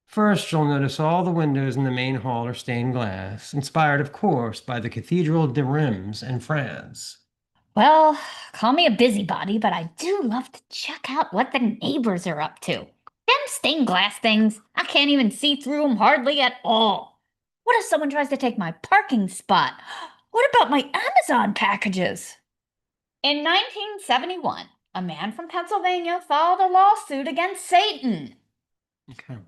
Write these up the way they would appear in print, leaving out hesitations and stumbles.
First, you'll notice all the windows in the main hall are stained glass, inspired, of course, by the Cathedral de Reims in France. Well, call me a busybody, but I do love to check out what the neighbors are up to. Them stained glass things, I can't even see through them hardly at all. What if someone tries to take my parking spot? What about my Amazon packages? In 1971, a man from Pennsylvania filed a lawsuit against Satan. Okay.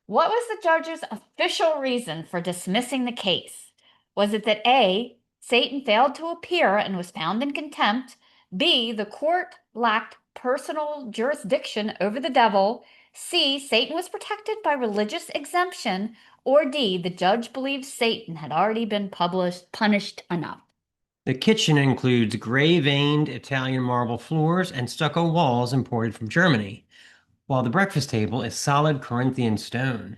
What was the judge's official reason for dismissing the case? Was it that A, Satan failed to appear and was found in contempt, B, the court lacked personal jurisdiction over the devil, C, Satan was protected by religious exemption, or D, the judge believed Satan had already been punished enough? The kitchen includes gray-veined Italian marble floors and stucco walls imported from Germany, while the breakfast table is solid Corinthian stone.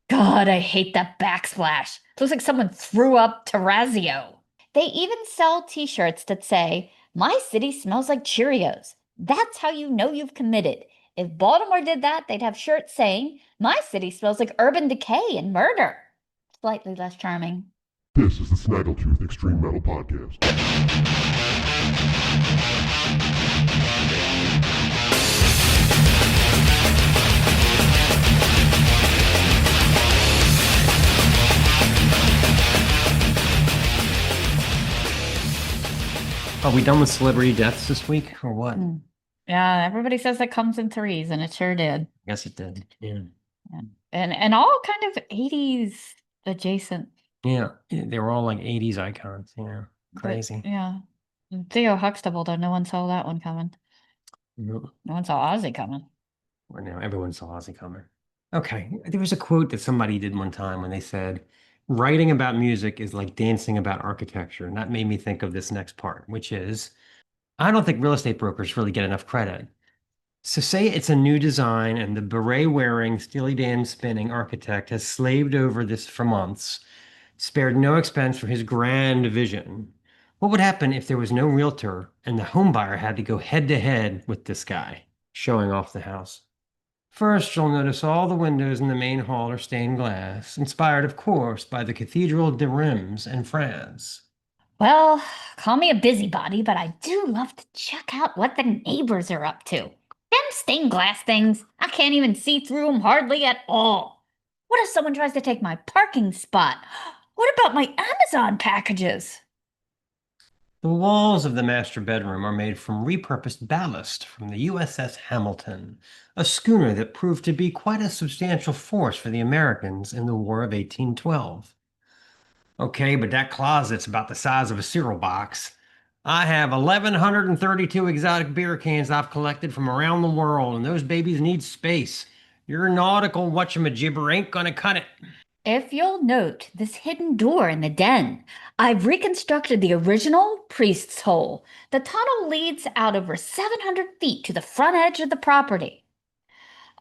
God, I hate that backsplash. Looks like someone threw up terrazzo. They even sell t-shirts that say, "My city smells like Cheerios." That's how you know you've committed. If Baltimore did that, they'd have shirts saying, "My city smells like urban decay and murder." Slightly less charming. This is the Snaggletooth Extreme Metal Podcast. Are we done with celebrity deaths this week, or what? Yeah, everybody says that comes in threes, and it sure did. Yes, it did. Yeah. And all kind of 80s adjacent. Yeah, they were all like 80s icons, crazy. But, yeah. Theo Huxtable, though, no one saw that one coming. Mhm. No one saw Ozzy coming. Well, now everyone saw Ozzy coming. Okay, there was a quote that somebody did one time when they said, writing about music is like dancing about architecture. And that made me think of this next part, which is, I don't think real estate brokers really get enough credit. So say it's a new design and the beret-wearing, Steely Dan spinning architect has slaved over this for months, spared no expense for his grand vision. What would happen if there was no realtor and the homebuyer had to go head to head with this guy showing off the house? First, you'll notice all the windows in the main hall are stained glass, inspired, of course, by the Cathedral de Reims in France. Well, call me a busybody, but I do love to check out what the neighbors are up to. Them stained glass things, I can't even see through them hardly at all. What if someone tries to take my parking spot? What about my Amazon packages? The walls of the master bedroom are made from repurposed ballast from the USS Hamilton, a schooner that proved to be quite a substantial force for the Americans in the War of 1812. Okay, but that closet's about the size of a cereal box. I have 1,132 exotic beer cans I've collected from around the world, and those babies need space. Your nautical whatchamajibber ain't gonna cut it. If you'll note this hidden door in the den, I've reconstructed the original priest's hole. The tunnel leads out over 700 feet to the front edge of the property.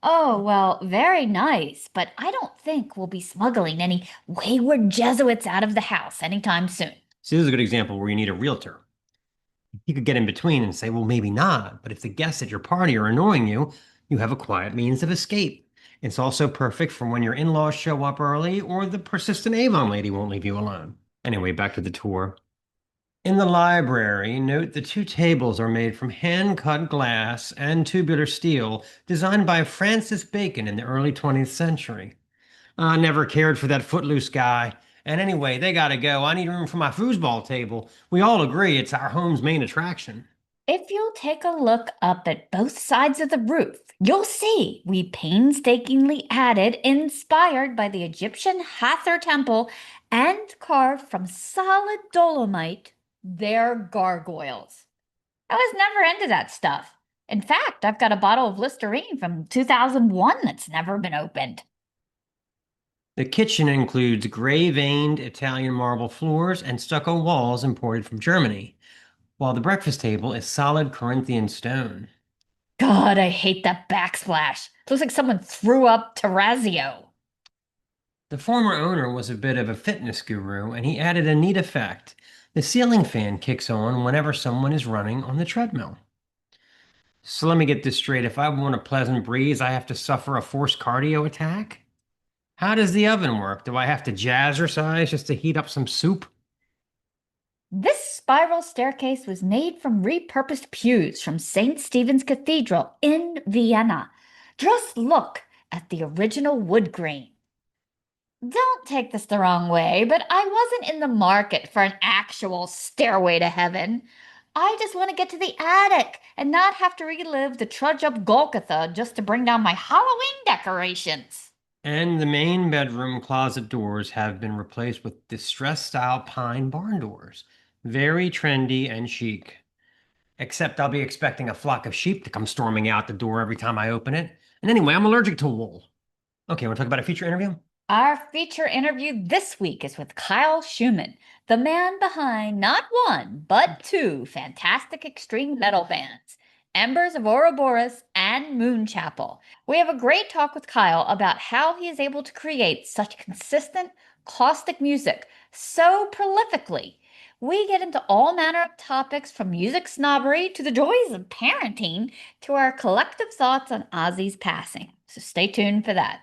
Oh, well, very nice, but I don't think we'll be smuggling any wayward Jesuits out of the house anytime soon. See, this is a good example where you need a realtor. You could get in between and say, well, maybe not, but if the guests at your party are annoying you, you have a quiet means of escape. It's also perfect for when your in-laws show up early or the persistent Avon lady won't leave you alone. Anyway, back to the tour. In the library, note the two tables are made from hand-cut glass and tubular steel, designed by Francis Bacon in the early 20th century. I never cared for that footloose guy. And anyway, they gotta go. I need room for my foosball table. We all agree it's our home's main attraction. If you'll take a look up at both sides of the roof, you'll see we painstakingly added, inspired by the Egyptian Hathor temple and carved from solid dolomite, their gargoyles. I was never into that stuff. In fact, I've got a bottle of Listerine from 2001 that's never been opened. The kitchen includes gray-veined Italian marble floors and stucco walls imported from Germany, while the breakfast table is solid Corinthian stone. God, I hate that backsplash. Looks like someone threw up terrazzo. The former owner was a bit of a fitness guru, and he added a neat effect. The ceiling fan kicks on whenever someone is running on the treadmill. So let me get this straight. If I want a pleasant breeze, I have to suffer a forced cardio attack? How does the oven work? Do I have to jazzercise just to heat up some soup? This spiral staircase was made from repurposed pews from St. Stephen's Cathedral in Vienna. Just look at the original wood grain. Don't take this the wrong way, but I wasn't in the market for an actual stairway to heaven. I just want to get to the attic and not have to relive the trudge up Golgotha just to bring down my Halloween decorations. And the main bedroom closet doors have been replaced with distressed style pine barn doors. Very trendy and chic. Except I'll be expecting a flock of sheep to come storming out the door every time I open it. And anyway, I'm allergic to wool. Okay, want to talk about a feature interview? Our feature interview this week is with Kyle Schuman, the man behind not one, but two fantastic extreme metal bands, Embers of Ouroboros and Moonchapel. We have a great talk with Kyle about how he is able to create such consistent, caustic music so prolifically. We get into all manner of topics from music snobbery to the joys of parenting to our collective thoughts on Ozzy's passing. So stay tuned for that.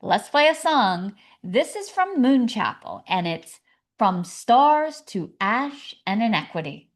Let's play a song. This is from Moonchapel, and it's From Stars to Ash and Inequity.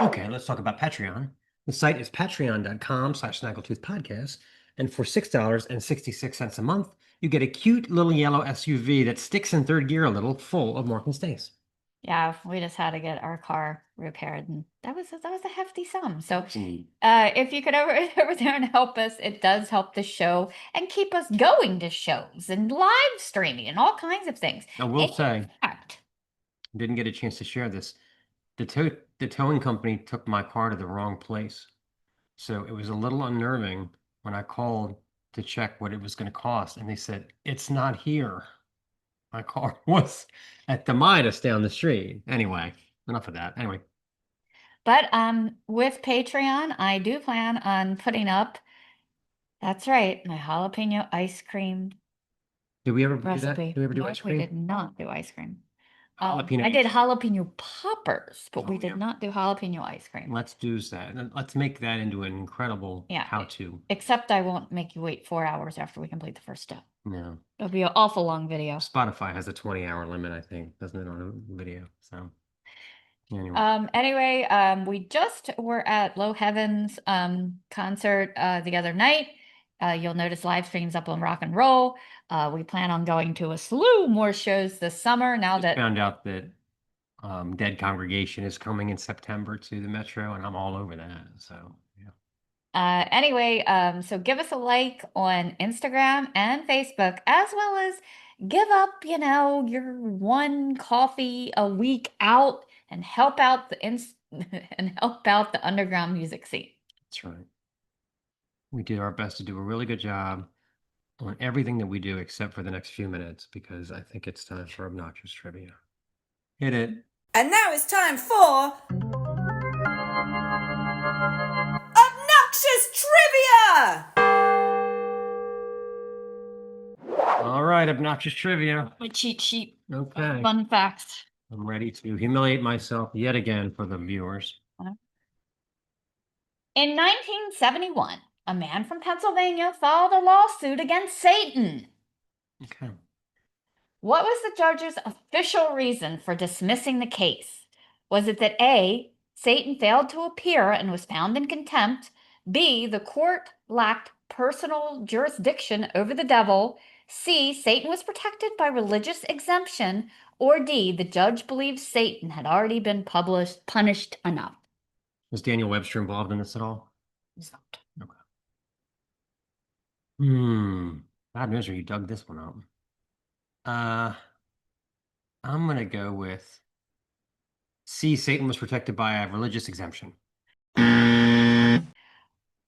Okay, let's talk about Patreon. The site is patreon.com/Snaggletooth Podcast. And for $6.66 a month, you get a cute little yellow SUV that sticks in third gear a little, full of Morgan stays. Yeah, we just had to get our car repaired, and that was a hefty sum. So, Mm. if you could over there and help us, it does help the show and keep us going to shows and live streaming and all kinds of things. I will In say, fact, didn't get a chance to share this. The towing company took my car to the wrong place. So it was a little unnerving when I called to check what it was going to cost. And they said, it's not here. My car was at the Midas down the street. Anyway, enough of that. Anyway, but with Patreon, I do plan on putting up, that's right, my jalapeno ice cream did we ever do that? recipe. Did we ever do Nope, ice we cream? did not do ice cream. Jalapeno I did ice- jalapeno poppers, but Oh, we did yeah. not do jalapeno ice cream. Let's do that. And let's make that into an incredible Yeah. how-to. Except I won't make you wait 4 hours after we complete the first step. No. It'll be an awful long video. Spotify has a 20-hour limit, I think, doesn't it, on a video? So anyway. Anyway, we just were at Low Heavens concert the other night. You'll notice live streams up on Rock and Roll. We plan on going to a slew more shows this summer now that Found out that Dead Congregation is coming in September to the Metro, and I'm all over that. So yeah. Anyway, so give us a like on Instagram and Facebook, as well as give up, your one coffee a week out and help out the and help out the underground music scene. That's right. We did our best to do a really good job on everything that we do except for the next few minutes because I think it's time for Obnoxious Trivia. Hit it. And now it's time for Obnoxious Trivia! All right, Obnoxious Trivia. My cheat sheet. Okay. Fun facts. I'm ready to humiliate myself yet again for the viewers. In 1971, a man from Pennsylvania filed a lawsuit against Satan. Okay. What was the judge's official reason for dismissing the case? Was it that A, Satan failed to appear and was found in contempt, B, the court lacked personal jurisdiction over the devil, C, Satan was protected by religious exemption, or D, the judge believed Satan had already been punished enough? Was Daniel Webster involved in this at all? He's not. Okay. Bad misery, you dug this one up. I'm gonna go with C, Satan was protected by a religious exemption.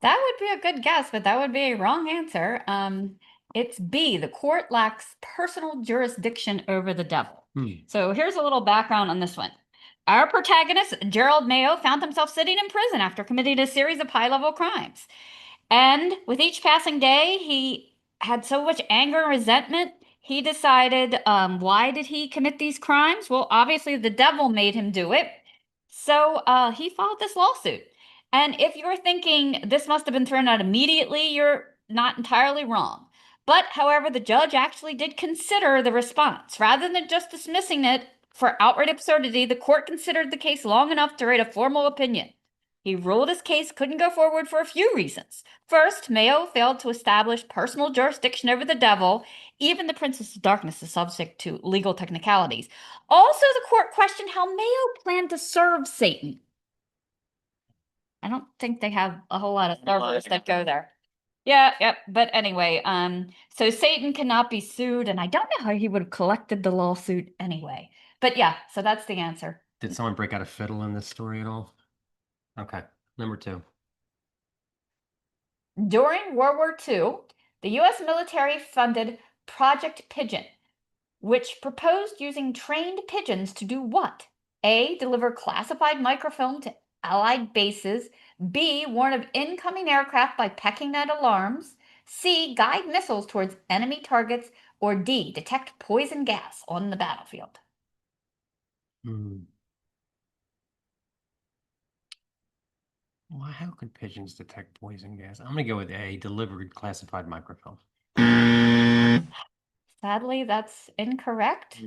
That would be a good guess, but that would be a wrong answer. It's B. The court lacks personal jurisdiction over the devil. So here's a little background on this one. Our protagonist, Gerald Mayo, found himself sitting in prison after committing a series of high-level crimes. And with each passing day, he had so much anger and resentment, he decided, why did he commit these crimes? Well, obviously the devil made him do it. So he filed this lawsuit. And if you're thinking this must have been thrown out immediately, you're not entirely wrong. But however, the judge actually did consider the response. Rather than just dismissing it for outright absurdity, the court considered the case long enough to write a formal opinion. He ruled his case couldn't go forward for a few reasons. First, Mayo failed to establish personal jurisdiction over the devil. Even the Princess of Darkness is subject to legal technicalities. Also, the court questioned how Mayo planned to serve Satan. I don't think they have a whole lot of servers that go there. Yeah, yep. But anyway, so Satan cannot be sued, and I don't know how he would have collected the lawsuit anyway. But yeah, so that's the answer. Did someone break out a fiddle in this story at all? Okay, number 2. During World War II, the U.S. military funded Project Pigeon, which proposed using trained pigeons to do what? A. Deliver classified microfilm to Allied bases. B. Warn of incoming aircraft by pecking at alarms. C. Guide missiles towards enemy targets. Or D. Detect poison gas on the battlefield. Well, how could pigeons detect poison gas? I'm going to go with A, delivered classified microfilm. Sadly, that's incorrect.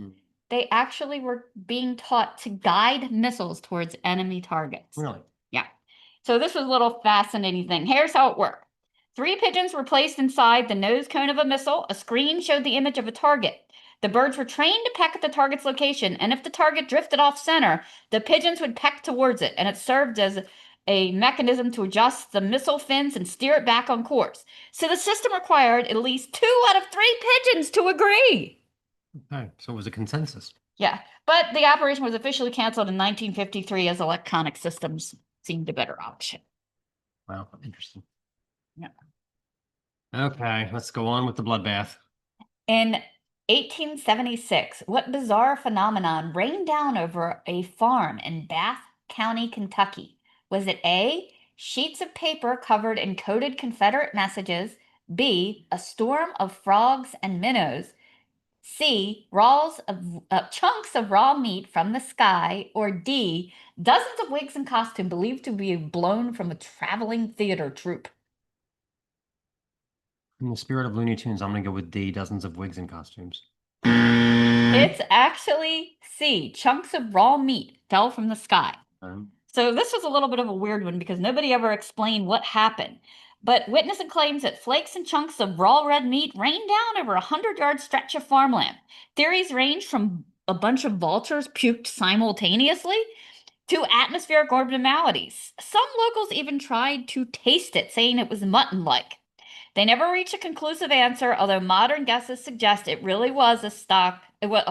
They actually were being taught to guide missiles towards enemy targets. Really? Yeah. So this was a little fascinating thing. Here's how it worked. 3 pigeons were placed inside the nose cone of a missile. A screen showed the image of a target. The birds were trained to peck at the target's location, and if the target drifted off center, the pigeons would peck towards it, and it served as a mechanism to adjust the missile fins and steer it back on course. So the system required at least 2 out of 3 pigeons to agree. Okay, so it was a consensus. Yeah, but the operation was officially canceled in 1953 as electronic systems seemed a better option. Wow, interesting. Yeah. Okay, let's go on with the bloodbath. In 1876, what bizarre phenomenon rained down over a farm in Bath County, Kentucky? Was it A, sheets of paper covered in coded Confederate messages, B, a storm of frogs and minnows, C, chunks of raw meat from the sky, or D, dozens of wigs and costumes believed to be blown from a traveling theater troupe? In the spirit of Looney Tunes, I'm going to go with D, dozens of wigs and costumes. It's actually C, chunks of raw meat fell from the sky. So this was a little bit of a weird one because nobody ever explained what happened. But witness claims that flakes and chunks of raw red meat rained down over a 100-yard stretch of farmland. Theories range from a bunch of vultures puked simultaneously to atmospheric abnormalities. Some locals even tried to taste it, saying it was mutton-like. They never reached a conclusive answer, although modern guesses suggest it really was a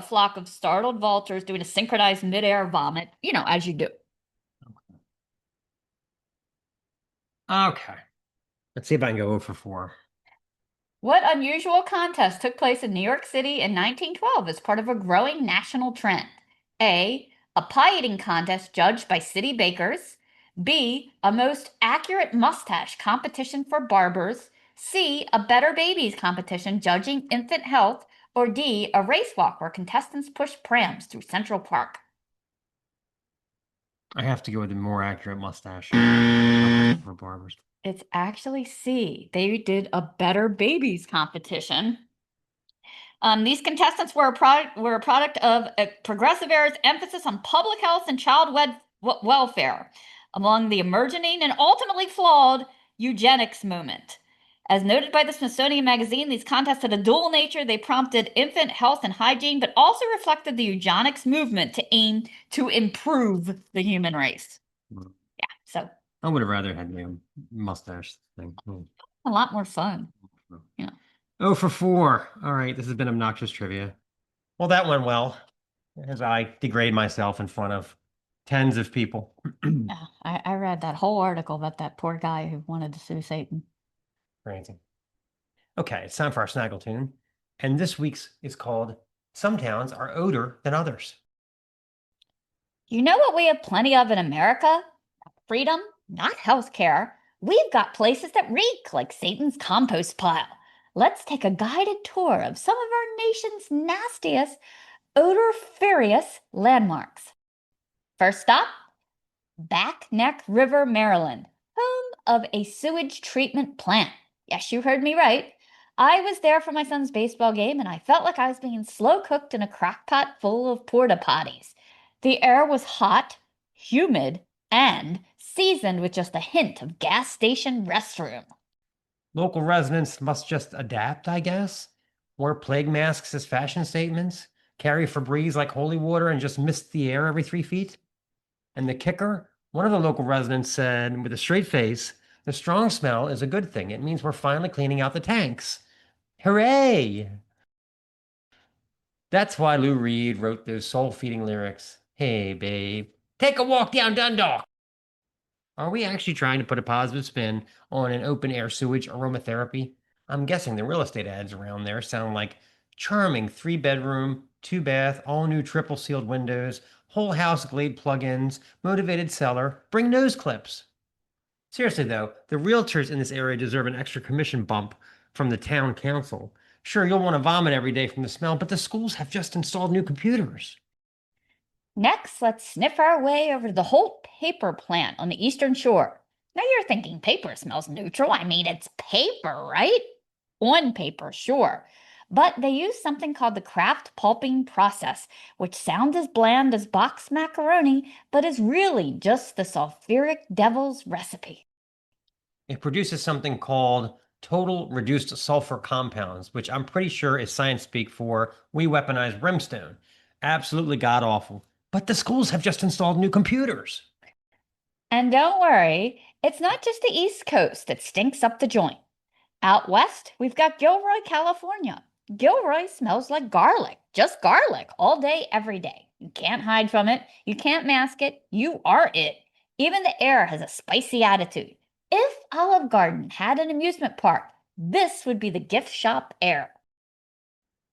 flock of startled vultures doing a synchronized midair vomit, as you do. Okay. Let's see if I can go 0 for 4. What unusual contest took place in New York City in 1912 as part of a growing national trend? A pie eating contest judged by city bakers. B, a most accurate mustache competition for barbers. C, a better babies competition judging infant health. Or D, a race walk where contestants push prams through Central Park. I have to go with the more accurate mustache for barbers. It's actually C. They did a better babies competition. These contestants were a product of a progressive era's emphasis on public health and child welfare among the emerging and ultimately flawed eugenics movement. As noted by the Smithsonian Magazine, these contests had a dual nature. They prompted infant health and hygiene, but also reflected the eugenics movement to aim to improve the human race. Yeah, so. I would have rather had the mustache thing. A lot more fun. Yeah. 0 for 4. All right, this has been Obnoxious Trivia. Well, that went well, as I degrade myself in front of Tens of people. Yeah, I read that whole article about that poor guy who wanted to sue Satan. Crazy. Okay, it's time for our Snaggletoon. And this week's is called Some Towns Are Odor Than Others. You know what we have plenty of in America? Freedom, not healthcare. We've got places that reek like Satan's compost pile. Let's take a guided tour of some of our nation's nastiest, odoriferous landmarks. First stop, Back Neck River, Maryland, home of a sewage treatment plant. Yes, you heard me right. I was there for my son's baseball game, and I felt like I was being slow cooked in a crock pot full of porta potties. The air was hot, humid, and seasoned with just a hint of gas station restroom. Local residents must just adapt, I guess. Wear plague masks as fashion statements, carry Febreze like holy water, and just mist the air every 3 feet. And the kicker, one of the local residents said with a straight face, the strong smell is a good thing. It means we're finally cleaning out the tanks. Hooray! That's why Lou Reed wrote those soul-feeding lyrics. Hey, babe, take a walk down Dundalk. Are we actually trying to put a positive spin on an open-air sewage aromatherapy? I'm guessing the real estate ads around there sound like charming 3-bedroom, 2-bath, all-new triple-sealed windows, whole house Glade plugins, motivated seller, bring nose clips. Seriously though, the realtors in this area deserve an extra commission bump from the town council. Sure, you'll want to vomit every day from the smell, but the schools have just installed new computers. Next, let's sniff our way over to the Holt Paper plant on the Eastern Shore. Now you're thinking paper smells neutral. I mean, it's paper, right? On paper, sure. But they use something called the craft pulping process, which sounds as bland as boxed macaroni, but is really just the sulfuric devil's recipe. It produces something called total reduced sulfur compounds, which I'm pretty sure is science speak for we weaponize brimstone. Absolutely god-awful. But the schools have just installed new computers. And don't worry, it's not just the East Coast that stinks up the joint. Out west, we've got Gilroy, California. Gilroy smells like garlic, just garlic, all day, every day. You can't hide from it. You can't mask it. You are it. Even the air has a spicy attitude. If Olive Garden had an amusement park, this would be the gift shop air.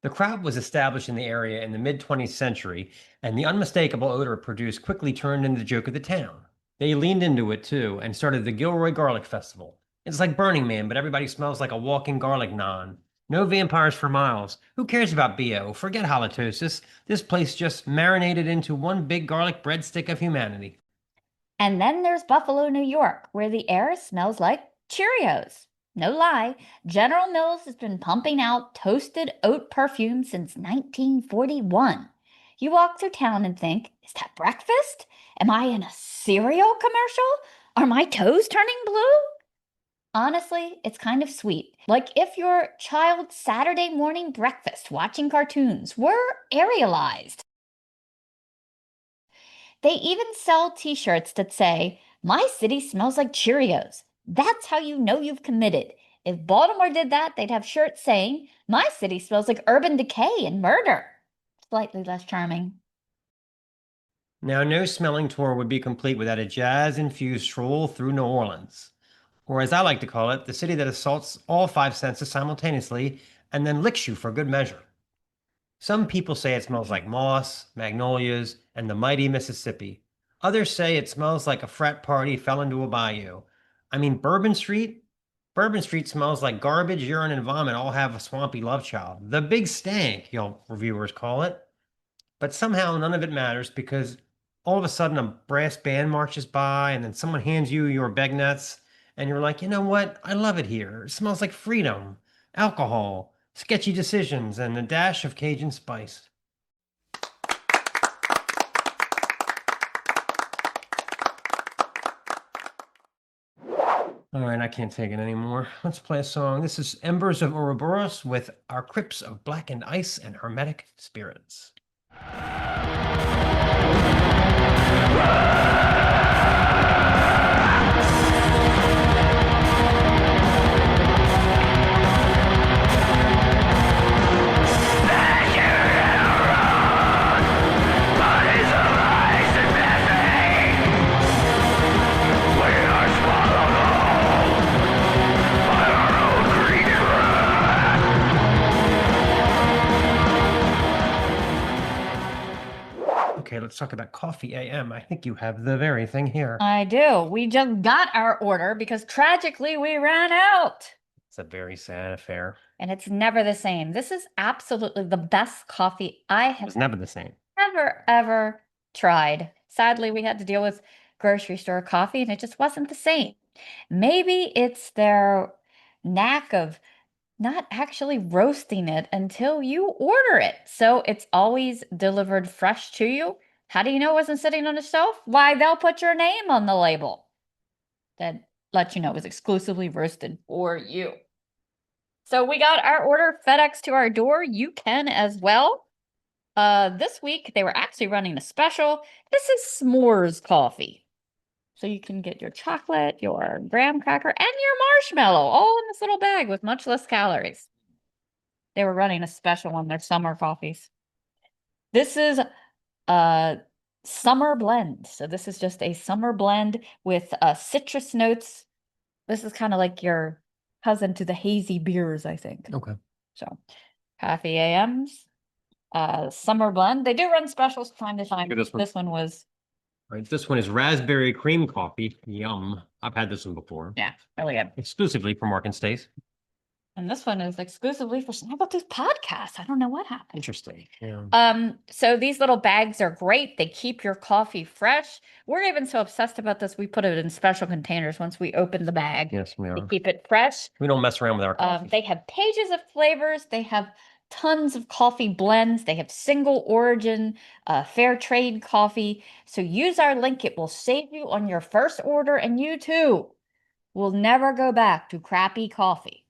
The crowd was established in the area in the mid-20th century, and the unmistakable odor it produced quickly turned into the joke of the town. They leaned into it, too, and started the Gilroy Garlic Festival. It's like Burning Man, but everybody smells like a walking garlic naan. No vampires for miles. Who cares about BO? Forget halitosis. This place just marinated into one big garlic breadstick of humanity. And then there's Buffalo, New York, where the air smells like Cheerios. No lie, General Mills has been pumping out toasted oat perfume since 1941. You walk through town and think, is that breakfast? Am I in a cereal commercial? Are my toes turning blue? Honestly, it's kind of sweet. Like if your child's Saturday morning breakfast watching cartoons were aerialized. They even sell t-shirts that say, "My city smells like Cheerios." That's how you know you've committed. If Baltimore did that, they'd have shirts saying, "My city smells like urban decay and murder." Slightly less charming. Now, no smelling tour would be complete without a jazz-infused stroll through New Orleans. Or as I like to call it, the city that assaults all 5 senses simultaneously and then licks you for good measure. Some people say it smells like moss, magnolias, and the mighty Mississippi. Others say it smells like a frat party fell into a bayou. I mean, Bourbon Street? Bourbon Street smells like garbage, urine, and vomit all have a swampy love child. The big stank, you'll reviewers call it. But somehow none of it matters because all of a sudden a brass band marches by and then someone hands you your Begnets and you're like, you know what? I love it here. It smells like freedom, alcohol, sketchy decisions, and a dash of Cajun spice. All right, I can't take it anymore. Let's play a song. This is Embers of Ouroboros with Our Crypts of Blackened Ice and Hermetic Spirits. Bodies of ice and methane. let's talk about Coffee AM. I think you have the very thing here. I do. We just got our order because tragically we ran out. It's a very sad affair. And it's never the same. This is absolutely the best coffee I It have was never the same. ever tried. Sadly, we had to deal with grocery store coffee and it just wasn't the same. Maybe it's their knack of not actually roasting it until you order it. So it's always delivered fresh to you. How do you know it wasn't sitting on the shelf? Why, they'll put your name on the label that lets you know it was exclusively roasted for you. So we got our order FedEx to our door. You can as well. This week they were actually running a special. This is s'mores coffee. So you can get your chocolate, your graham cracker, and your marshmallow all in this little bag with much less calories. They were running a special on their summer coffees. This is a summer blend. So this is just a summer blend with citrus notes. This is kind of like your cousin to the hazy beers, I think. Okay. So Coffee AMs, summer blend. They do run specials from time to time. Look at this one. This one was, Right. This one is raspberry cream coffee. Yum. I've had this one before. yeah, really good. Exclusively from Mark and Stace. And this one is exclusively for Snaggletooth podcast. I don't know what happened. Interesting. Yeah. So these little bags are great. They keep your coffee fresh. We're even so obsessed about this, we put it in special containers once we open the bag. Yes, we To are. keep it fresh. We don't mess around with our coffee. They have pages of flavors. They have tons of coffee blends. They have single origin, fair trade coffee. So use our link. It will save you on your first order, and you too will never go back to crappy coffee.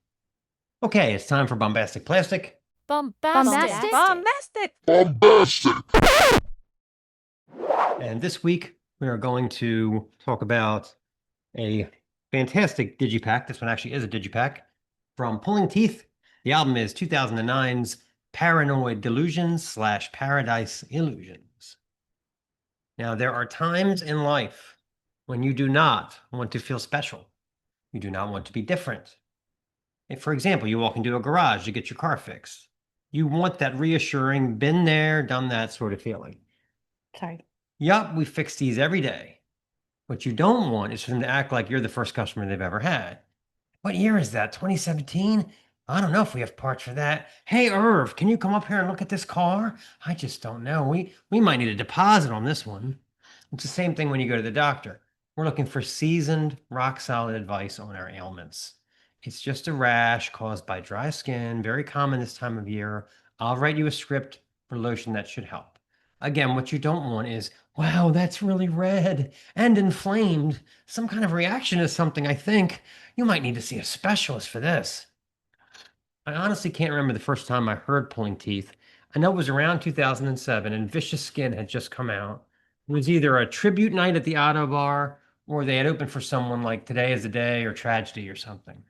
Okay, it's time for Bombastic Plastic. Bombastic. Bombastic! And this week we are going to talk about a fantastic digipack. This one actually is a digipack from Pulling Teeth. The album is 2009's Paranoid Delusions / Paradise Illusions. Now, there are times in life when you do not want to feel special. You do not want to be different. If, for example, you walk into a garage to get your car fixed, you want that reassuring, been there, done that sort of feeling. Sorry. Yup, we fix these every day. What you don't want is for them to act like you're the first customer they've ever had. What year is that? 2017? I don't know if we have parts for that. Hey, Irv, can you come up here and look at this car? I just don't know. We might need a deposit on this one. It's the same thing when you go to the doctor. We're looking for seasoned, rock-solid advice on our ailments. It's just a rash caused by dry skin, very common this time of year. I'll write you a script for lotion that should help. Again, what you don't want is, wow, that's really red and inflamed. Some kind of reaction to something, I think. You might need to see a specialist for this. I honestly can't remember the first time I heard Pulling Teeth. I know it was around 2007 and Vicious Skin had just come out. It was either a tribute night at the Auto Bar or they had opened for someone like Today is the Day or Tragedy or something.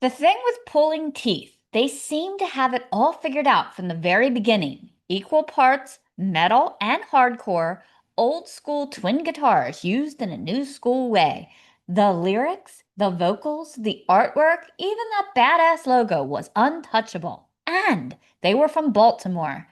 The thing with Pulling Teeth, they seem to have it all figured out from the very beginning. Equal parts metal and hardcore, old school twin guitars used in a new school way. The lyrics, the vocals, the artwork, even that badass logo was untouchable. And they were from Baltimore.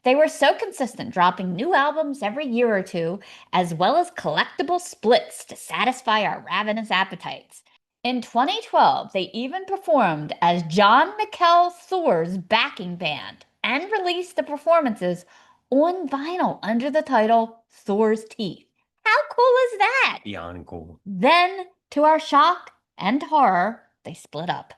They were so consistent, dropping new albums every year or two, as well as collectible splits to satisfy our ravenous appetites. In 2012, they even performed as John Mikel Thor's backing band and released the performances on vinyl under the title Thor's Teeth. How cool is that? Beyond cool. Then, to our shock and horror, they split up.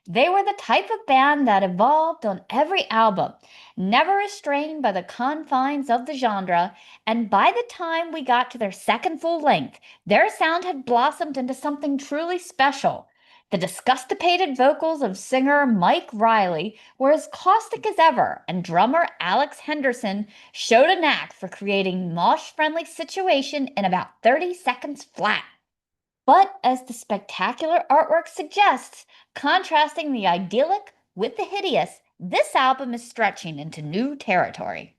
They were the type of band that evolved on every album, never restrained by the confines of the genre, and by the time we got to their second full length, their sound had blossomed into something truly special. The disgustipated vocals of singer Mike Riley were as caustic as ever, and drummer Alex Henderson showed a knack for creating mosh-friendly situation in about 30 seconds flat. But as the spectacular artwork suggests, contrasting the idyllic with the hideous, this album is stretching into new territory.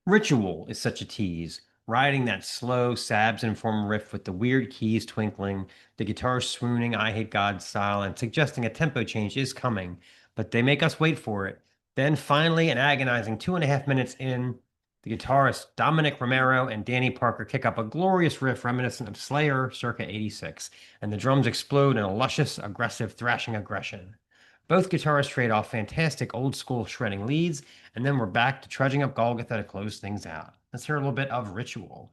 Ritual is such a tease, riding that slow Sabs-informed riff with the weird keys twinkling, the guitar swooning I Hate God style, and suggesting a tempo change is coming, but they make us wait for it. Then finally, an agonizing 2.5 minutes in, The guitarists Dominic Romero and Danny Parker kick up a glorious riff reminiscent of Slayer circa 86, and the drums explode in a luscious, aggressive, thrashing aggression. Both guitarists trade off fantastic old-school shredding leads, and then we're back to trudging up Golgotha to close things out. Let's hear a little bit of Ritual.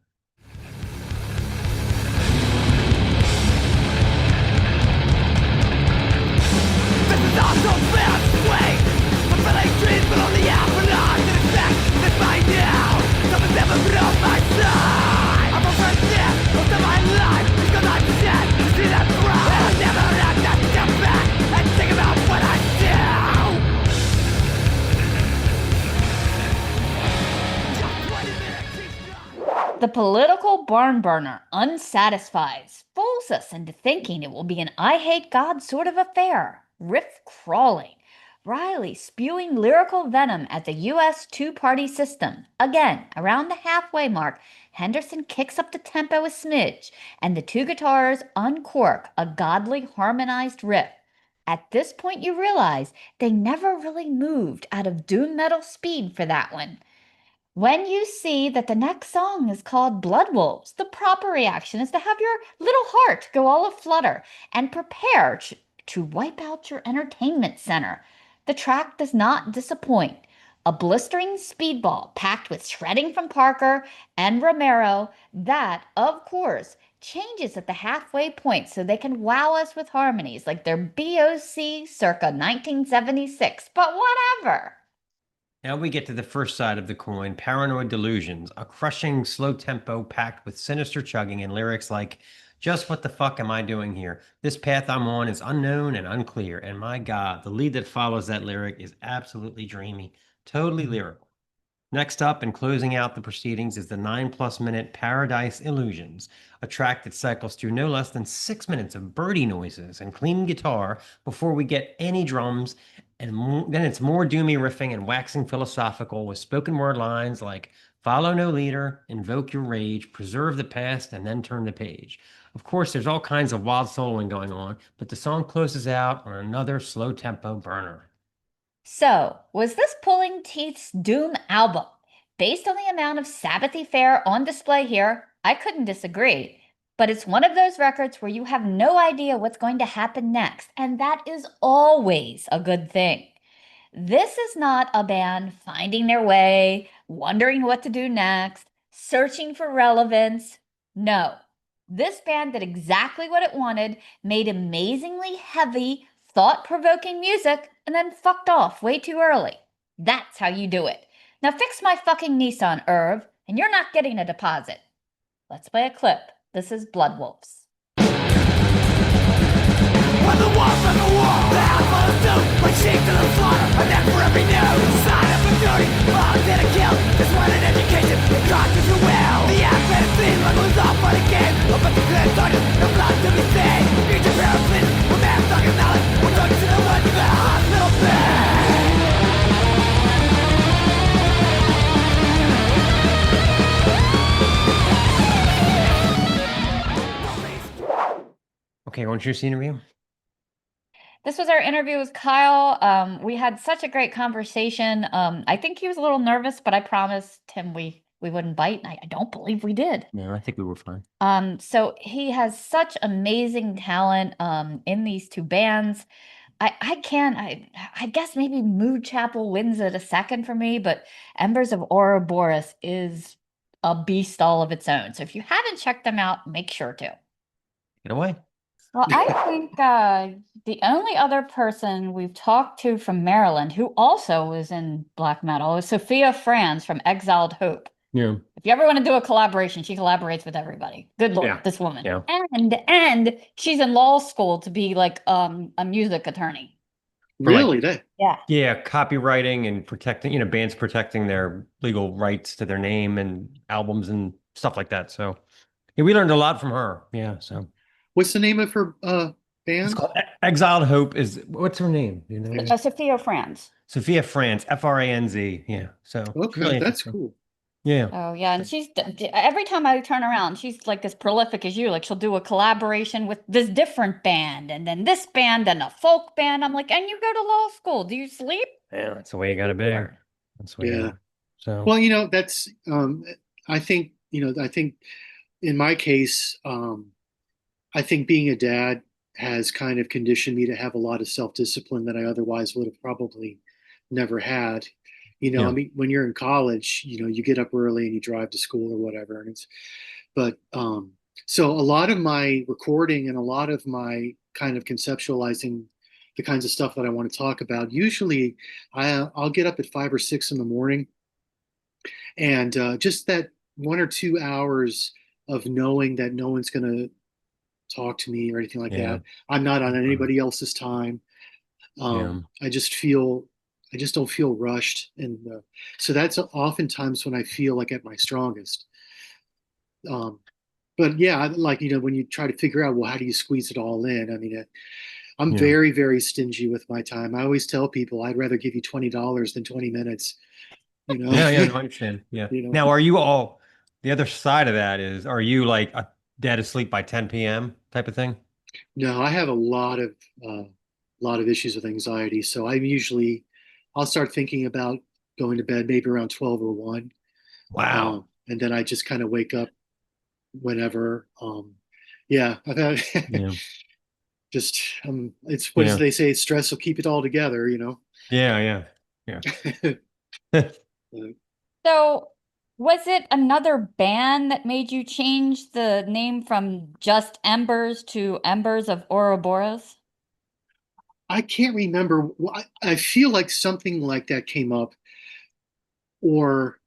This is also fast way. Fulfilling dreams, but only half an eye to expect this by now. Something's never been on my side. I'm over death, most of my life, because I'm dead. You see that frown? I never have to step back and think about what I do. The political barn burner, Unsatisfied, fools us into thinking it will be an I hate God sort of affair. Riff crawling. Riley spewing lyrical venom at the U.S. two-party system. Again, around the halfway mark, Henderson kicks up the tempo a smidge, and the two guitars uncork a godly harmonized riff. At this point you realize they never really moved out of doom metal speed for that one. When you see that the next song is called Blood Wolves, the proper reaction is to have your little heart go all aflutter and prepare to wipe out your entertainment center. The track does not disappoint. A blistering speedball packed with shredding from Parker and Romero that, of course, changes at the halfway point so they can wow us with harmonies like their BOC circa 1976, but whatever. Now we get to the first side of the coin, Paranoid Delusions, a crushing slow tempo packed with sinister chugging and lyrics like, just what the fuck am I doing here? This path I'm on is unknown and unclear, and my God, the lead that follows that lyric is absolutely dreamy, totally lyrical. Next up and closing out the proceedings is the 9+ minute Paradise Illusions, a track that cycles through no less than 6 minutes of birdie noises and clean guitar before we get any drums, and then it's more doomy riffing and waxing philosophical with spoken word lines like follow no leader, invoke your rage, preserve the past, and then turn the page. Of course, there's all kinds of wild soloing going on, but the song closes out on another slow tempo burner. So, was this Pulling Teeth's Doom album? Based on the amount of Sabbathy fare on display here, I couldn't disagree. But it's one of those records where you have no idea what's going to happen next, and that is always a good thing. This is not a band finding their way, wondering what to do next, searching for relevance. No. This band did exactly what it wanted, made amazingly heavy, thought-provoking music, and then fucked off way too early. That's how you do it. Now fix my fucking Nissan, Irv, and you're not getting a deposit. Let's play a clip. This is Blood Wolves. When the walls on the wall, the house on the stone, like sheep to the slaughter, a neck for every new sign up of duty, all did a kill, this one an education, it conquers your will. The accident scene, like was off on a game, up at the good soldiers, no blood to be seen. Need your paraphrase, we're man stuck in knowledge, we're talking to the ones in the hospital bed. Okay, why don't you see an interview? This was our interview with Kyle. We had such a great conversation. I think he was a little nervous, but I promised him we wouldn't bite, and I don't believe we did. No, I think we were fine. So he has such amazing talent in these two bands. I guess maybe Moonchapel wins it a second for me, but Embers of Ouroboros is a beast all of its own. So if you haven't checked them out, make sure to. Get away. Well, I think the only other person we've talked to from Maryland who also was in black metal is Sophia Franz from Exiled Hope. Yeah. If you ever want to do a collaboration, she collaborates with everybody. Good Lord, Yeah. this woman. Yeah. And she's in law school to be like a music attorney. Really? That Yeah. Yeah, copywriting and protecting, bands protecting their legal rights to their name and albums and stuff like that. So yeah, we learned a lot from her. Yeah. So what's the name of her band? it's called Exiled Hope. What's her name? Do you know? Sophia Franz. Sophia Franz, Franz. Yeah. So it's Okay, really that's interesting. cool. Yeah. Oh yeah, and she's every time I turn around, she's like as prolific as you. Like she'll do a collaboration with this different band, and then this band, and a folk band. I'm like, and you go to law school? Do you sleep? Yeah, that's the way you got to be. That's the way you Yeah. gotta- So Well, that's I think, I think in my case, I think being a dad has kind of conditioned me to have a lot of self-discipline that I otherwise would have probably never had. I yeah, mean, when you're in college, you get up early and you drive to school or whatever, and but so a lot of my recording and a lot of my kind of conceptualizing the kinds of stuff that I want to talk about, usually I'll get up at 5 or 6 in the morning, and just that 1 or 2 hours of knowing that no one's going to talk to me or anything like yeah, that. I'm not on uh, anybody else's time. yeah, I just feel, I just don't feel rushed. And so that's oftentimes when I feel like at my strongest. Um, but yeah, like, when you try to figure out, well, how do you squeeze it all in? I mean, I'm yeah, very, very stingy with my time. I always tell people I'd rather give you $20 than 20 minutes, you know? yeah, yeah. No, I understand. Yeah. you know? Now, are you all the other side of that is, are you like a dead asleep by 10 p.m. type of thing? No, I have a lot of issues with anxiety. So I'll start thinking about going to bed maybe around 12 or 1. Wow. And then I just kind of wake up whenever. Yeah, I've had Yeah, just it's what does yeah, they say? Stress will keep it all together. yeah, yeah, yeah. So, was it another band that made you change the name from just Embers to Embers of Ouroboros? I can't remember. I feel like something like that came up, or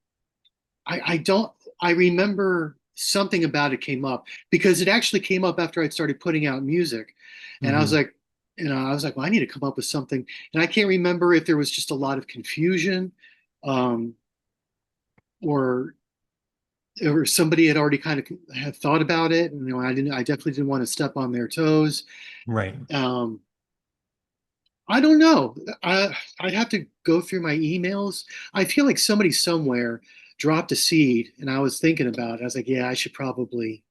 I don't. I remember something about it came up because it actually came up after I'd started putting out music, and I was Hmm. like, well, I need to come up with something, and I can't remember if there was just a lot of confusion, um, or somebody had already kind of had thought about it, and I definitely didn't want to step on their toes. Right. Um, I don't know. I'd have to go through my emails. I feel like somebody somewhere dropped a seed, and I was thinking about it. I was like, yeah, I should probably.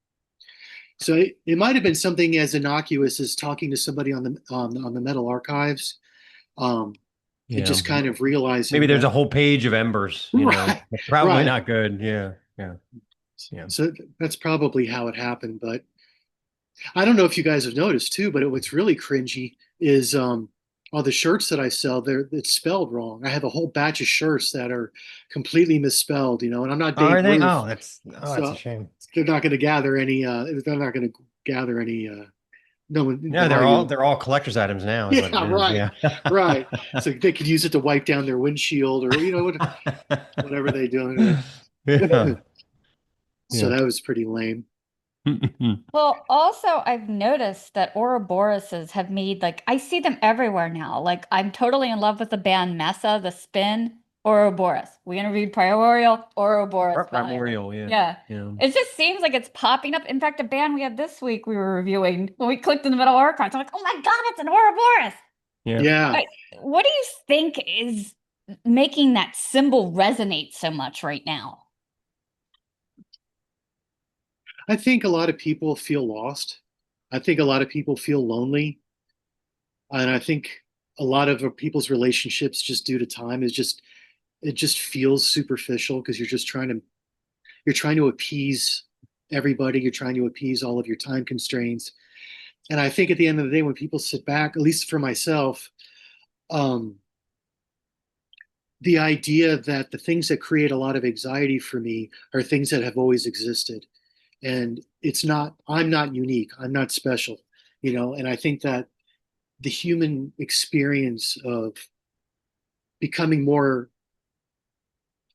So it might have been something as innocuous as talking to somebody on the metal archives, um, and Yeah. just kind of Maybe realizing there's that. a whole page of embers, Right, That's probably right. not good. Yeah. Yeah. Yeah. So that's probably how it happened. But I don't know if you guys have noticed too, but what's really cringy is all the shirts that I sell, it's spelled wrong. I have a whole batch of shirts that are completely misspelled, and I'm not Are Babe they? Ruth, That's a so shame. they're not going to gather any. They're not going to gather any. No Yeah, value. they're all collector's items now, is what it Yeah, is. right, Yeah. right. So they could use it to wipe down their windshield or whatever they do. Yeah. So Yeah. that was pretty lame. Well, also, I've noticed that Ouroboroses have made I see them everywhere now. Like, I'm totally in love with the band Mesa, The Spin, Ouroboros. We interviewed Priorial, Ouroboros vibe. Primordial, yeah. Yeah. Yeah. It just seems like it's popping up. In fact, a band we had this week we were reviewing, when we clicked in the middle archives, I'm like, oh my God, it's an Ouroboros. Yeah. Yeah, What do you think is making that symbol resonate so much right now? I think a lot of people feel lost. I think a lot of people feel lonely. And I think a lot of people's relationships, just due to time, it just feels superficial because you're trying to appease everybody. You're trying to appease all of your time constraints. And I think at the end of the day, when people sit back, at least for myself, um, the idea that the things that create a lot of anxiety for me are things that have always existed. And I'm not unique. I'm not special, and I think that the human experience of becoming more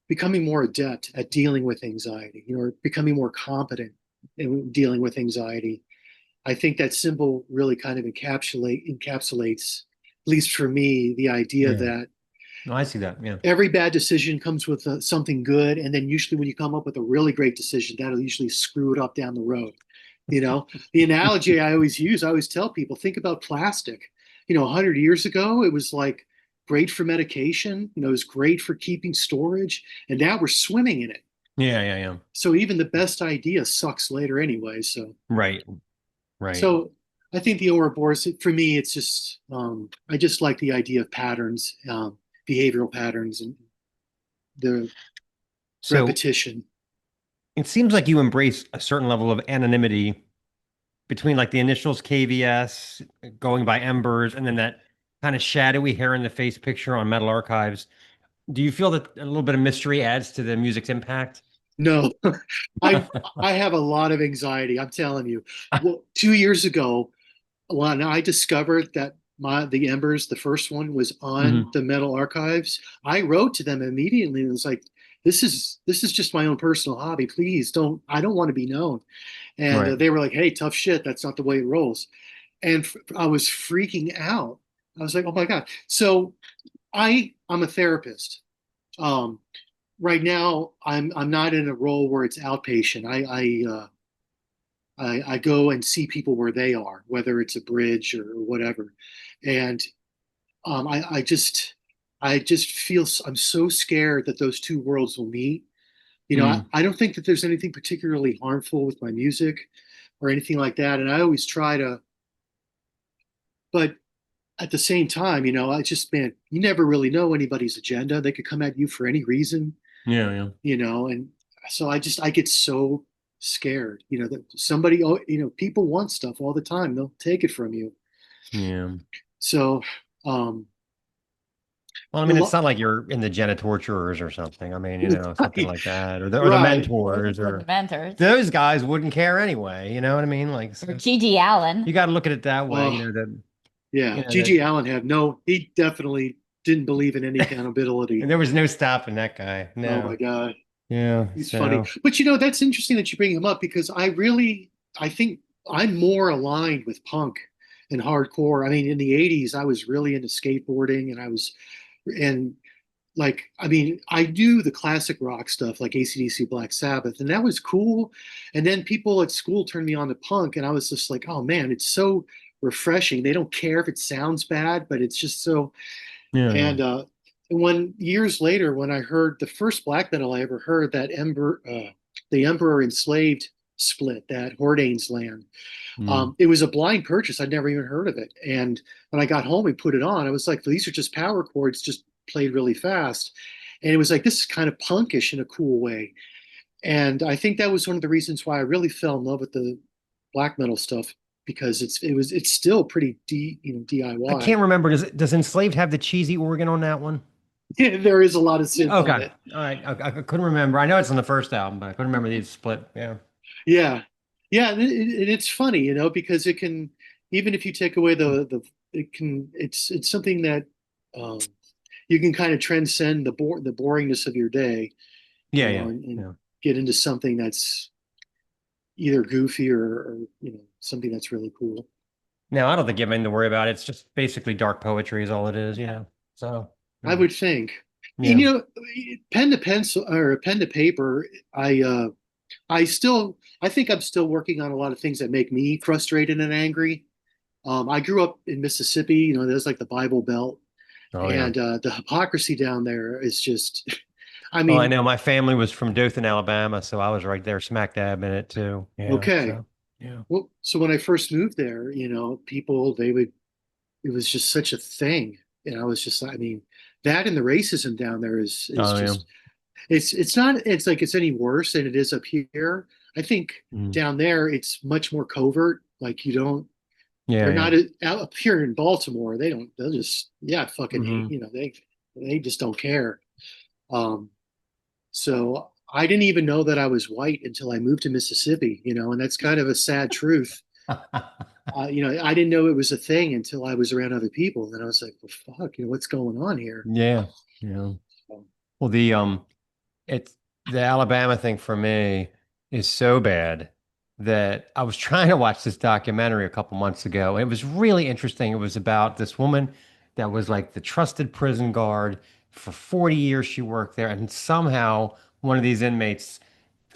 becoming more adept at dealing with anxiety, or becoming more competent in dealing with anxiety. I think that symbol really kind of encapsulates, at least for me, the idea Yeah. that No, I see that. Yeah. every bad decision comes with something good, and then usually when you come up with a really great decision, that'll usually screw it up down the road. The analogy I always tell people, think about plastic. 100 years ago, it was like great for medication. It was great for keeping storage, and now we're swimming in it. Yeah. Yeah. Yeah. So even the best idea sucks later anyway. So, Right. Right. so I think the Ouroboros, for me, it's just I just like the idea of patterns, behavioral patterns, and the So repetition. it seems like you embrace a certain level of anonymity between like the initials KVS, going by Embers, and then that kind of shadowy hair in the face picture on Metal Archives. Do you feel that a little bit of mystery adds to the music's impact? No, I I have a lot of anxiety. I'm telling you. Well, 2 years ago, when I discovered that the Embers, the first one, was on Mhm. the Metal Archives, I wrote to them immediately and was like, this is just my own personal hobby. Please don't. I don't want to be known. And Right. they were like, hey, tough shit. That's not the way it rolls. And I was freaking out. I was like, oh my god. So I'm a therapist. Um, right now, I'm not in a role where it's outpatient. I go and see people where they are, whether it's a bridge or whatever, and I just feel I'm so scared that those two worlds will meet. Mm. I don't think that there's anything particularly harmful with my music or anything like that, and I always try to, but at the same time, I just, man, you never really know anybody's agenda. They could come at you for any reason, Yeah, yeah. and so I get so scared, that somebody, oh, people want stuff all the time. They'll take it from you. Yeah. So, um, Well, I the mean, it's lo- not like you're in the Torturers or something. I mean, something right, like that, or the right, mentors, Or the or mentors. those guys wouldn't care anyway. You know what I mean? Like, Or so G.G. Allen. you got to look at it that way. oh You yeah, know that, Gigi Allen had no, he definitely didn't believe in any and accountability. there was no stopping that guy. Oh my No. God, Yeah. he's funny. So, But that's interesting that you bring him up because I think I'm more aligned with punk and hardcore. I mean, in the 80s, I was really into skateboarding and like, I mean, I do the classic rock stuff like AC/DC, Black Sabbath, and that was cool. And then people at school turned me on to punk, and I was just like, oh man, it's so refreshing. They don't care if it sounds bad, but it's just so. yeah, yeah. And when years later, when I heard the first black metal I ever heard, the Emperor Enslaved split, that Hordane's Land, Mm. it was a blind purchase. I'd never even heard of it. And when I got home and put it on, I was like, these are just power chords, just played really fast. And it was like, this is kind of punkish in a cool way. And I think that was one of the reasons why I really fell in love with the black metal stuff because it's still pretty I DIY. can't remember. Does Enslaved have the cheesy organ on that one? There is a lot of synth Okay. on All it. right. I couldn't remember. I know it's on the first album, but I couldn't remember the split. Yeah. Yeah, yeah, and it's funny, because it can, even if you take away it's something that um, you can kind of transcend the boringness of your day, Yeah, yeah, and yeah. get into something that's either goofy or something that's really cool. No, I don't think you have anything to worry about. It's just basically dark poetry is all it is, So, I would think, and, yeah. pen to pencil or pen to paper. I think I'm still working on a lot of things that make me frustrated and angry. I grew up in Mississippi. There's like the Bible Belt, Oh, yeah. and the hypocrisy down there is just. I Well, I mean, know my family was from Dothan, Alabama, so I was right there smack dab in it too. Yeah. okay. So, yeah. Well, so when I first moved there, people they would it was just such a thing, and I was just, I mean, that and the racism down there is Oh, yeah. just it's not it's like it's any worse than it is up here. I think Mm. down there it's much more covert. Like Yeah, they're yeah. not out up here in Baltimore. They'll just, yeah, fucking hate. Hmm. They just don't care. Um, so I didn't even know that I was white until I moved to Mississippi. And that's kind of a sad truth. I didn't know it was a thing until I was around other people, and I was like, well, fuck, what's going on here? Yeah. Yeah. Um, Well, it's the Alabama thing for me is so bad that I was trying to watch this documentary a couple months ago, and it was really interesting. It was about this woman that was like the trusted prison guard for 40 years. She worked there, and somehow one of these inmates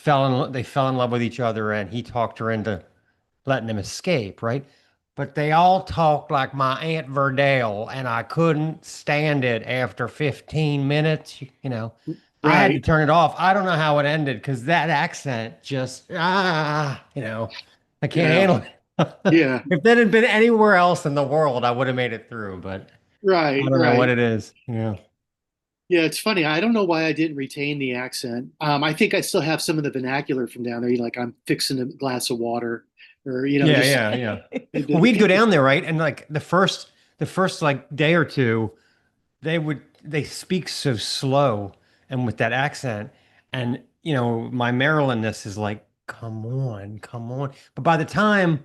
they fell in love with each other, and he talked her into letting him escape, right? But they all talked like my Aunt Verdale, and I couldn't stand it after 15 minutes. I had to right. turn it off. I don't know how it ended because that accent just, I can't Yeah. handle it. Yeah. If that had been anywhere else in the world, I would have made it through, but I Right. don't know what Right. it is. Yeah. Yeah, it's funny. I don't know why I didn't retain the accent. I think I still have some of the vernacular from down there. Like I'm fixing a glass of water, or Yeah, just yeah, yeah. Well, we'd go it- down there, right? And like the first like day or two, they speak so slow and with that accent. And my Marylandness is like, come on, come on. But by the time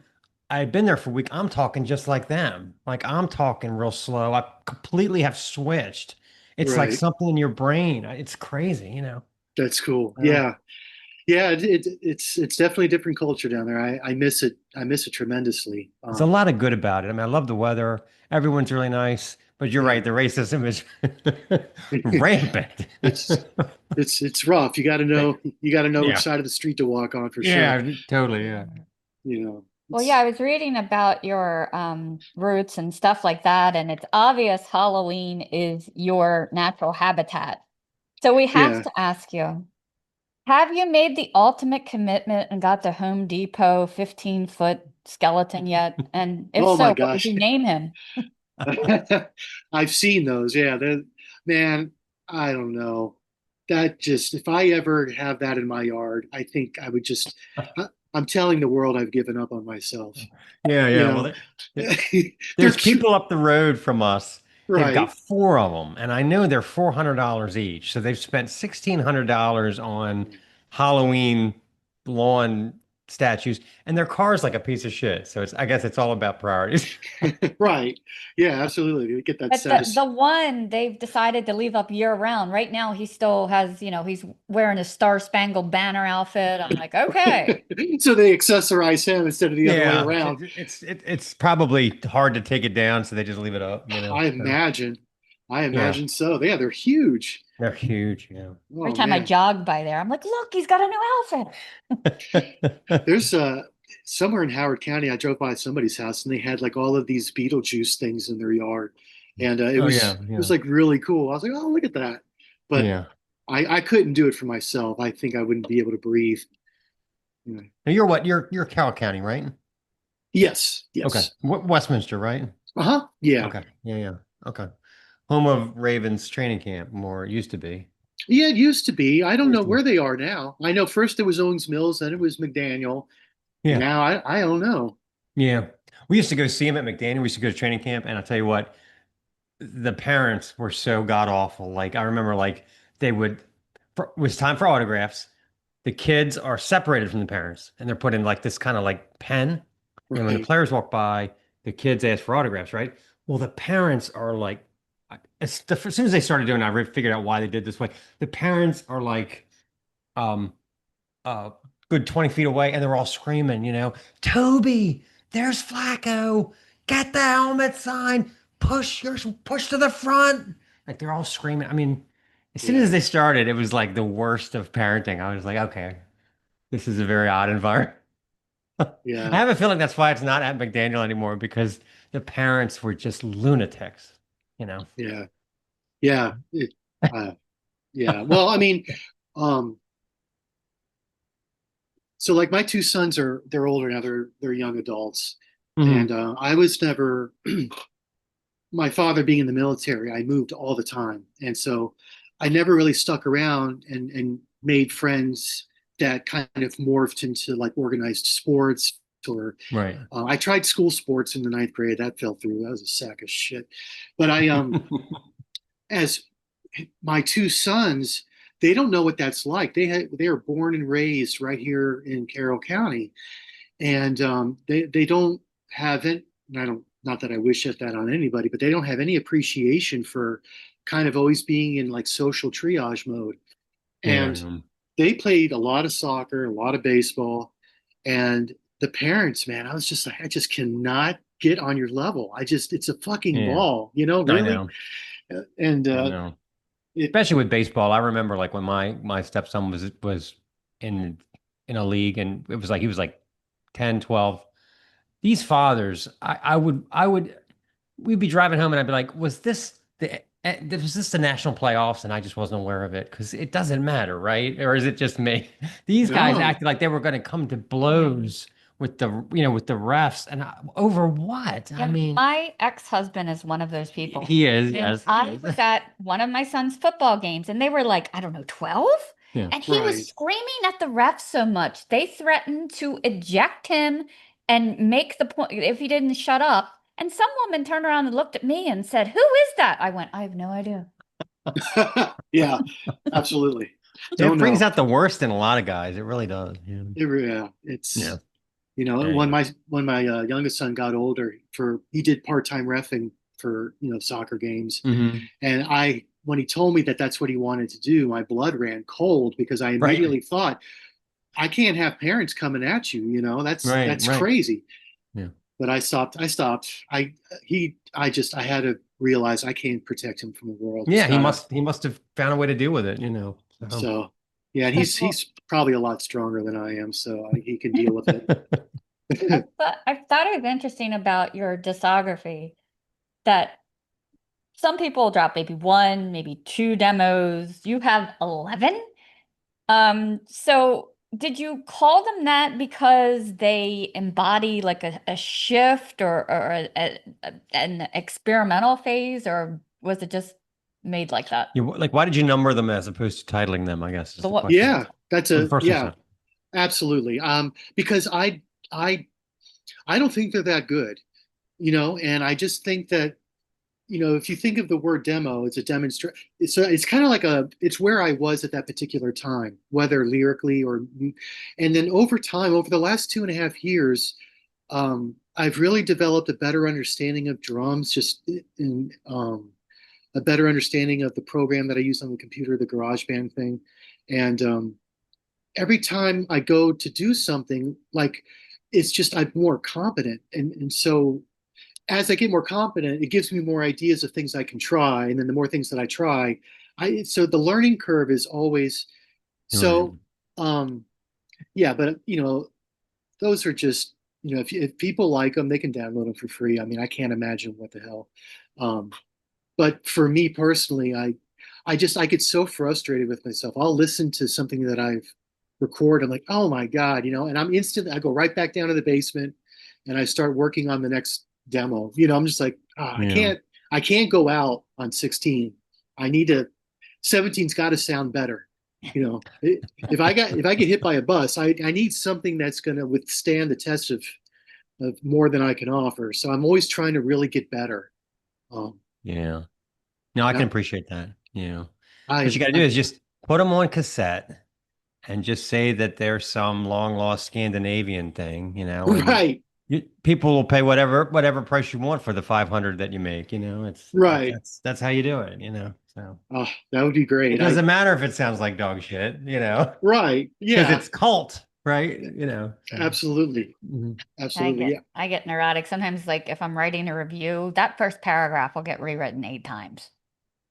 I had been there for a week, I'm talking just like them. Like I'm talking real slow. I completely have switched. It's like right. something in your brain. It's crazy. That's cool. Oh. Yeah, yeah. It's definitely a different culture down there. I miss it. I miss it tremendously. There's a lot of good about it. I mean, I love the weather. Everyone's really nice, but you're Yeah. right. The racism is rampant. It's it's rough. You got to know which Yeah. side of the street to walk on for sure. Yeah, totally. Yeah. You know, Well, yeah, I was reading about your roots and stuff like that, and it's obvious Halloween is your natural habitat. So we have yeah. to ask you, have you made the ultimate commitment and got the Home Depot 15-foot skeleton yet? And if Oh so, my what would gosh. you name him? I've seen those. Yeah, man, I don't know. That just if I ever have that in my yard, I think I would just I'm telling the world I've given up on myself. Yeah, You yeah. Well, know, they're there's people up the road from us. They've got right. four of them, and I know they're $400 each. So they've spent $1,600 on Halloween lawn statues, and their car's like a piece of shit. So I guess it's all about priorities. Right. Yeah, absolutely. You get that But status. the one they've decided to leave up year round. Right now, he still has, he's wearing a Star Spangled Banner outfit. I'm like, okay. So they accessorize him instead of the other way Yeah, around. it's probably hard to take it down, so they just leave it up. I So, imagine. I yeah, imagine so. Yeah, they're huge. they're huge. Yeah. Every Oh time I man. jog by there, I'm like, look, he's got a new outfit. There's somewhere in Howard County, I drove by somebody's house and they had like all of these Beetlejuice things in their yard. And Oh yeah, it yeah, was like really cool. I was like, oh, look at that. But yeah. I couldn't do it for myself. I think I wouldn't be able to breathe. You know. Now you're what? You're Carroll County, right? Yes, Okay. yes. Westminster, right? Uh-huh. Yeah. Okay. Yeah, yeah. Okay. Home of Ravens training camp, more used to be. Yeah, it used to be. I don't know Used to be. where they are now. I know first it was Owings Mills, then it was McDaniel. And Yeah. now I don't know. Yeah. We used to go see him at McDaniel. We used to go to training camp, and I'll tell you what, the parents were so god awful. Like I remember, like it was time for autographs. The kids are separated from the parents, and they're put in like this kind of like pen. And when the Right. players walk by, the kids ask for autographs, right? Well, the parents are like, as soon as they started doing it, figured out why they did this way. The parents are like, um, good 20 feet away, and they're all screaming, Toby, there's Flacco. Get the helmet sign. Push to the front. Like they're all screaming. I mean, as soon Yeah. as they started, it was like the worst of parenting. I was like, okay, this is a very odd environment. I Yeah. have a feeling that's why it's not at McDaniel anymore because the parents were just lunatics, you know. Yeah. Yeah. Uh, yeah. Well, I mean, um, so like my two sons they're older now, they're young adults. And Mhm. I was never my father being in the military, I moved all the time. And so I never really stuck around and made friends that kind of morphed into like organized sports or Right. I tried school sports in the ninth grade. That fell through. That was a sack of shit. But as my two sons, they don't know what that's like. They are born and raised right here in Carroll County, and they don't have it. And I don't, not that I wish that on anybody, but they don't have any appreciation for kind of always being in like social triage mode. Yeah. And they played a lot of soccer, a lot of baseball, and the parents, man, I was just like, I just cannot get on your level. It's a fucking Yeah. ball, I really. know. And I know. it, Especially with baseball. I remember like when my stepson was in a league and it was like he was like 10, 12. These fathers, I would we'd be driving home and I'd be like, was this the national playoffs? And I just wasn't aware of it because it doesn't matter, right? Or is it just me? These guys no, acted like they were going to come to blows with the refs and over what? I Yeah, mean, my ex-husband is one of those people. he is, And yes. I was at one of my son's football games and they were like, I don't know, 12? Yeah. And he was Right. screaming at the refs so much. They threatened to eject him and make the point if he didn't shut up. And some woman turned around and looked at me and said, "Who is that?" I went, "I have no idea." Yeah, absolutely. It Don't brings know. out the worst in a lot of guys. It really does. Yeah. Yeah, it's Yeah. when Yeah. my youngest son got older, he did part-time reffing for soccer games, Mhm. and when he told me that that's what he wanted to do, my blood ran cold because I Right. immediately thought, I can't have parents coming at you, Right. that's Right. crazy. Yeah. But I stopped. I had to realize I can't protect him from the world. It's Yeah. He gotta. must have found a way to deal with it, So. So, yeah, and That's he's probably a lot stronger than I am, so he can deal with it. But I thought it was interesting about your discography that some people drop maybe one, maybe two demos. You have 11. So did you call them that because they embody like a shift or an experimental phase, or was it just made like that? Like, why did you number them as opposed to titling them? I guess is The the what? question. Yeah, For the first one, yeah, so. absolutely. Because I I don't think they're that good, and I just think that, if you think of the word demo, it's a demonstration. It's kind of like it's where I was at that particular time, whether lyrically and then over time, over the last 2.5 years, I've really developed a better understanding of drums, just in a better understanding of the program that I use on the computer, the GarageBand thing, and every time I go to do something, like it's just I'm more competent, and so as I get more competent, it gives me more ideas of things I can try, and then the more things that I try, so the learning curve is always Right. so. Um, yeah, but those are just if people like them, they can download them for free. I mean, I can't imagine what the hell. Um, but for me personally, I get so frustrated with myself. I'll listen to something that I've recorded. I'm like, oh my God, and I go right back down to the basement and I start working on the next demo. I'm just like, Yeah. I can't go out on 16. I need to 17's got to sound better. If I get hit by a bus, I need something that's going to withstand the test of more than I can offer. So I'm always trying to really get better. Um, Yeah. No, I and can appreciate that. What you got to do I is just put them on cassette and just say that there's some long lost Scandinavian thing, and right, people will pay whatever price you want for the 500 that you make. right. That's how you do it. So Oh, that would be it great. doesn't matter if it sounds like dog shit, Right, because yeah, it's cult, right? So. absolutely, Mhm. absolutely, yeah. I get neurotic. Sometimes like if I'm writing a review, that first paragraph will get rewritten 8 times.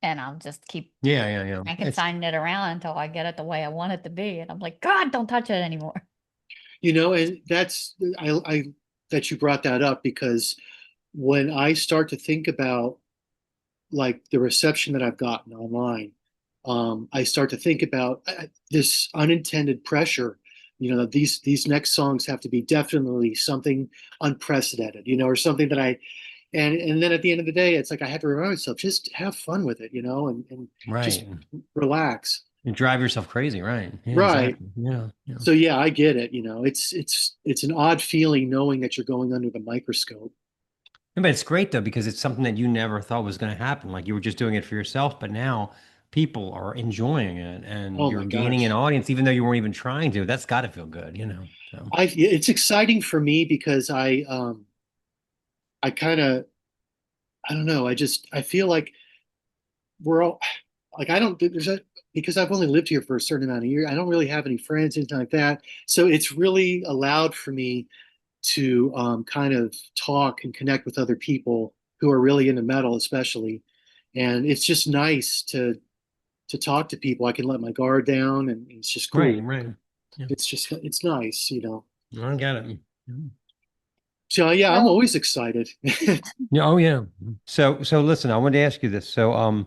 And I'll just keep Yeah. Frankensteining it around until I get it the way I want it to be. And I'm like, God, don't touch it anymore. And I that you brought that up because when I start to think about like the reception that I've gotten online, I start to think about this unintended pressure. These next songs have to be definitely something unprecedented, or something that and then at the end of the day, it's like I have to remind myself, just have fun with it, and just Right. relax. You drive yourself crazy, right? Yeah, Right. exactly. Yeah. So yeah, I get it. It's an odd feeling knowing that you're going under the microscope. But it's great though because it's something that you never thought was going to happen. Like you were just doing it for yourself, but now people are enjoying it and Oh you're my gaining an gosh. audience, even though you weren't even trying to. That's got to feel good. So. It's exciting for me because I kind of I don't know. I feel like we're all like I don't there's a because I've only lived here for a certain amount of years. I don't really have any friends, anything like that. So it's really allowed for me to kind of talk and connect with other people who are really into metal, especially. And it's just nice to talk to people. I can let my guard down, and it's just Right, cool. right. Yeah. It's nice. I got it. So yeah, I'm Well, always excited. Yeah, oh yeah. So listen, I wanted to ask you this. So